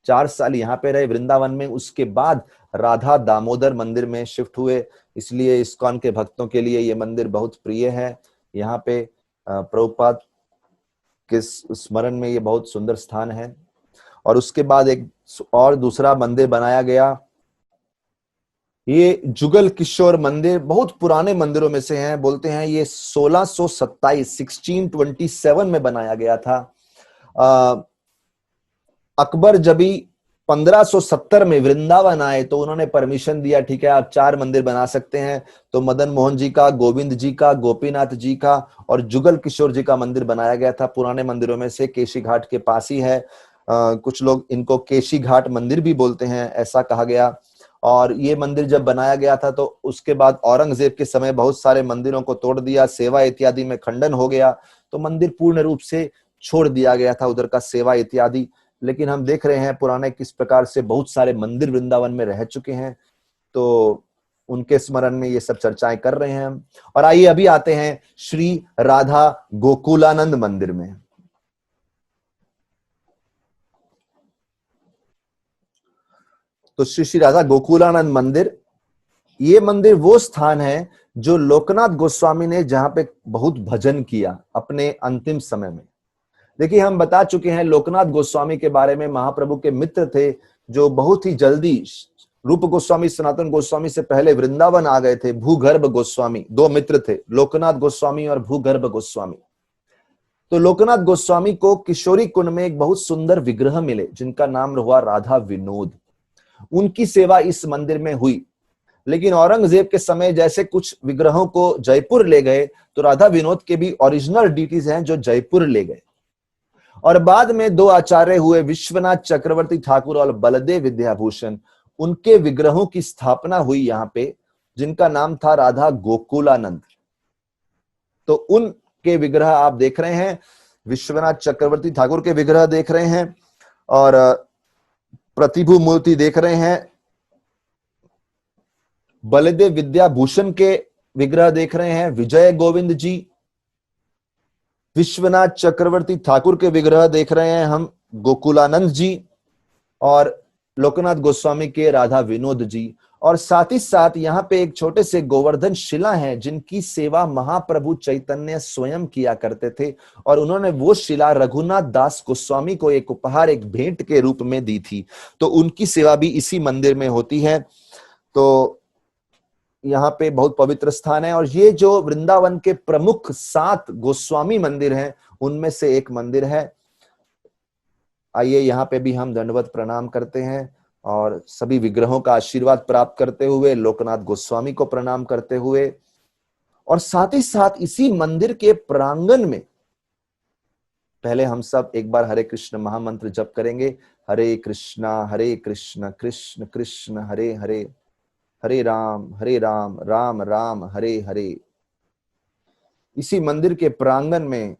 4 साल यहाँ पे रहे वृंदावन में। उसके बाद राधा दामोदर मंदिर में शिफ्ट हुए, इसलिए इस्कॉन के भक्तों के लिए ये मंदिर बहुत प्रिय है। यहाँ पे प्रभुपाद के स्मरण में ये बहुत सुंदर स्थान है। और उसके बाद एक और दूसरा मंदिर बनाया गया, ये जुगल किशोर मंदिर, बहुत पुराने मंदिरों में से हैं। बोलते हैं ये 1627 में बनाया गया था। अकबर जब 1570 में वृंदावन आए तो उन्होंने परमिशन दिया, ठीक है आप 4 मंदिर बना सकते हैं। तो मदन मोहन जी का, गोविंद जी का, गोपीनाथ जी का और जुगल किशोर जी का मंदिर बनाया गया था। पुराने मंदिरों में से केशी घाट के पास ही है। कुछ लोग इनको केशी घाट मंदिर भी बोलते हैं, ऐसा कहा गया। और ये मंदिर जब बनाया गया था तो उसके बाद औरंगजेब के समय बहुत सारे मंदिरों को तोड़ दिया, सेवा इत्यादि में खंडन हो गया, तो मंदिर पूर्ण रूप से छोड़ दिया गया था उधर का सेवा इत्यादि। लेकिन हम देख रहे हैं पुराने किस प्रकार से बहुत सारे मंदिर वृंदावन में रह चुके हैं, तो उनके स्मरण में ये सब चर्चाएं कर रहे हैं हम। और आइए अभी आते हैं श्री राधा गोकुलानंद मंदिर में। तो श्री श्री राधा गोकुलानंद मंदिर, ये मंदिर वो स्थान है जो लोकनाथ गोस्वामी ने जहां पे बहुत भजन किया अपने अंतिम समय में। देखिए, हम बता चुके हैं लोकनाथ गोस्वामी के बारे में, महाप्रभु के मित्र थे जो बहुत ही जल्दी, रूप गोस्वामी सनातन गोस्वामी से पहले वृंदावन आ गए थे। भूगर्भ गोस्वामी, दो मित्र थे, लोकनाथ गोस्वामी और भूगर्भ गोस्वामी। तो लोकनाथ गोस्वामी को किशोरी कुंड में एक बहुत सुंदर विग्रह मिले जिनका नाम हुआ राधा विनोद। उनकी सेवा इस मंदिर में हुई। लेकिन औरंगजेब के समय जैसे कुछ विग्रहों को जयपुर ले गए, तो राधा विनोद के भी ओरिजिनल डीटीज हैं जो जयपुर ले गए। और बाद में दो आचार्य हुए, विश्वनाथ चक्रवर्ती ठाकुर और बलदेव विद्याभूषण, उनके विग्रहों की स्थापना हुई यहां पे, जिनका नाम था राधा गोकुलानंद। तो उनके विग्रह आप देख रहे हैं, विश्वनाथ चक्रवर्ती ठाकुर के विग्रह देख रहे हैं और प्रतिभू मूर्ति देख रहे हैं, बलदेव विद्याभूषण के विग्रह देख रहे हैं, विजय गोविंद जी, विश्वनाथ चक्रवर्ती ठाकुर के विग्रह देख रहे हैं हम, गोकुलानंद जी, और लोकनाथ गोस्वामी के राधा विनोद जी। और साथ ही साथ यहाँ पे एक छोटे से गोवर्धन शिला है जिनकी सेवा महाप्रभु चैतन्य स्वयं किया करते थे, और उन्होंने वो शिला रघुनाथ दास गोस्वामी को एक उपहार, एक भेंट के रूप में दी थी। तो उनकी सेवा भी इसी मंदिर में होती है। तो यहाँ पे बहुत पवित्र स्थान है। और ये जो वृंदावन के प्रमुख 7 गोस्वामी मंदिर हैं, उनमें से एक मंदिर है। आइए यहाँ पे भी हम दंडवत प्रणाम करते हैं और सभी विग्रहों का आशीर्वाद प्राप्त करते हुए, लोकनाथ गोस्वामी को प्रणाम करते हुए, और साथ ही साथ इसी मंदिर के प्रांगण में पहले हम सब एक बार हरे कृष्ण महामंत्र जप करेंगे। हरे कृष्ण कृष्ण कृष्ण हरे हरे, हरे राम राम राम हरे हरे। इसी मंदिर के प्रांगण में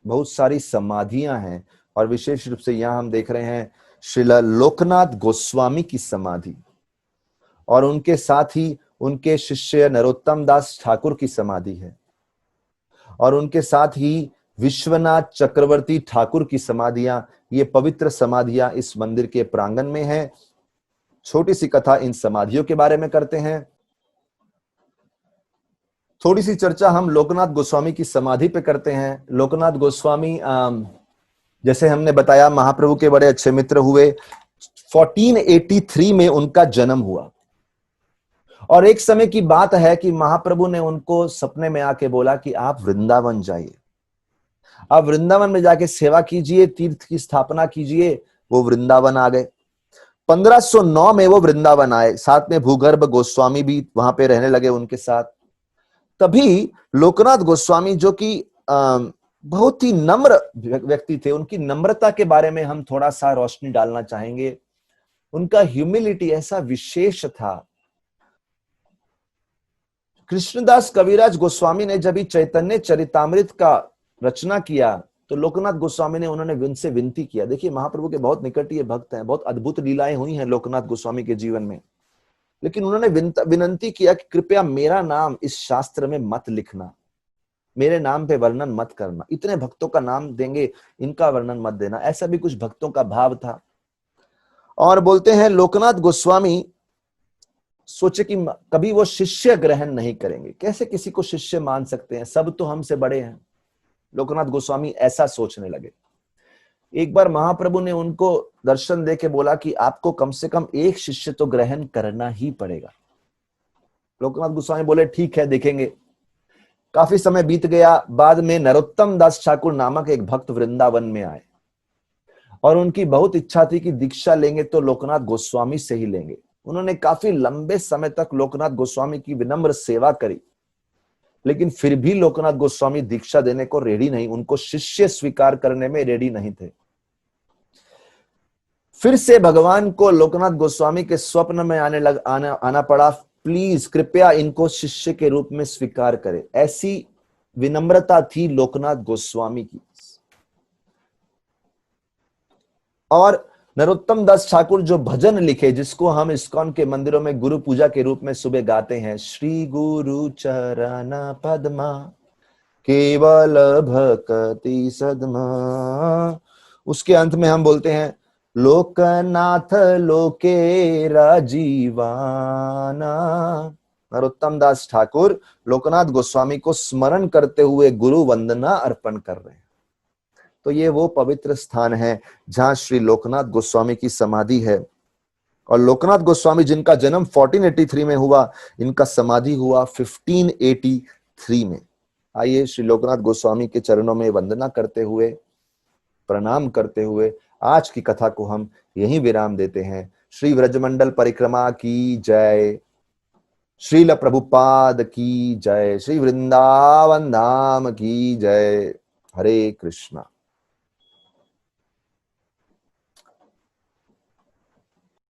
बहुत सारी समाधियां हैं, और विशेष रूप से यहां हम देख रहे हैं श्रील लोकनाथ गोस्वामी की समाधि, और उनके साथ ही उनके शिष्य नरोत्तम दास ठाकुर की समाधि है, और उनके साथ ही विश्वनाथ चक्रवर्ती ठाकुर की समाधियां, ये पवित्र समाधियां इस मंदिर के प्रांगण में हैं। छोटी सी कथा इन समाधियों के बारे में करते हैं। थोड़ी सी चर्चा हम लोकनाथ गोस्वामी की समाधि पे करते हैं। लोकनाथ गोस्वामी जैसे हमने बताया महाप्रभु के बड़े अच्छे मित्र हुए। 1483 में उनका जन्म हुआ, और एक समय की बात है कि महाप्रभु ने उनको सपने में आके बोला कि आप वृंदावन जाइए, आप वृंदावन में जाके सेवा कीजिए, तीर्थ की स्थापना कीजिए। वो वृंदावन आ गए। 1509 में वो वृंदावन आए, साथ में भूगर्भ गोस्वामी भी वहां पे रहने लगे उनके साथ। तभी लोकनाथ गोस्वामी, जो कि बहुत ही नम्र व्यक्ति थे, उनकी नम्रता के बारे में हम थोड़ा सा रोशनी डालना चाहेंगे। उनका ह्यूमिलिटी ऐसा विशेष था। कृष्णदास कविराज गोस्वामी ने जब चैतन्य चरितामृत का रचना किया, तो लोकनाथ गोस्वामी ने उनसे विनती किया। देखिए, महाप्रभु के बहुत निकटीय भक्त हैं, बहुत अद्भुत लीलाएं हुई हैं लोकनाथ गोस्वामी के जीवन में, लेकिन उन्होंने विनती किया कि कृपया मेरा नाम इस शास्त्र में मत लिखना, मेरे नाम पे वर्णन मत करना, इतने भक्तों का नाम देंगे, इनका वर्णन मत देना। ऐसा भी कुछ भक्तों का भाव था। और बोलते हैं लोकनाथ गोस्वामी सोचे कि कभी वो शिष्य ग्रहण नहीं करेंगे, कैसे किसी को शिष्य मान सकते हैं, सब तो हमसे बड़े हैं। लोकनाथ गोस्वामी ऐसा सोचने लगे। एक बार महाप्रभु ने उनको दर्शन देके बोला कि आपको कम से कम एक शिष्य तो ग्रहण करना ही पड़ेगा। लोकनाथ गोस्वामी बोले ठीक है, देखेंगे। काफी समय बीत गया। बाद में नरोत्तम दास ठाकुर नामक एक भक्त वृंदावन में आए, और उनकी बहुत इच्छा थी कि दीक्षा लेंगे तो लोकनाथ गोस्वामी से ही लेंगे। उन्होंने काफी लंबे समय तक लोकनाथ गोस्वामी की विनम्र सेवा करी, लेकिन फिर भी लोकनाथ गोस्वामी दीक्षा देने को रेडी नहीं, उनको शिष्य स्वीकार करने में रेडी नहीं थे। फिर से भगवान को लोकनाथ गोस्वामी के स्वप्न में आना पड़ा, प्लीज कृपया इनको शिष्य के रूप में स्वीकार करें। ऐसी विनम्रता थी लोकनाथ गोस्वामी की। और नरोत्तम दास ठाकुर जो भजन लिखे, जिसको हम इस्कॉन के मंदिरों में गुरु पूजा के रूप में सुबह गाते हैं, श्री गुरु चरण पद्मा केवल भक्ति सदमा, उसके अंत में हम बोलते हैं लोकनाथ लोके राजीवाना। नरोत्तम दास ठाकुर लोकनाथ गोस्वामी को स्मरण करते हुए गुरु वंदना अर्पण कर रहे हैं। तो ये वो पवित्र स्थान है जहां श्री लोकनाथ गोस्वामी की समाधि है। और लोकनाथ गोस्वामी जिनका जन्म 1483 में हुआ, इनका समाधि हुआ 1583 में। आइए श्री लोकनाथ गोस्वामी के चरणों में वंदना करते हुए, प्रणाम करते हुए आज की कथा को हम यहीं विराम देते हैं। श्री व्रजमंडल परिक्रमा की जय, श्रील प्रभुपाद की जय, श्री वृंदावन धाम की जय। हरे कृष्णा।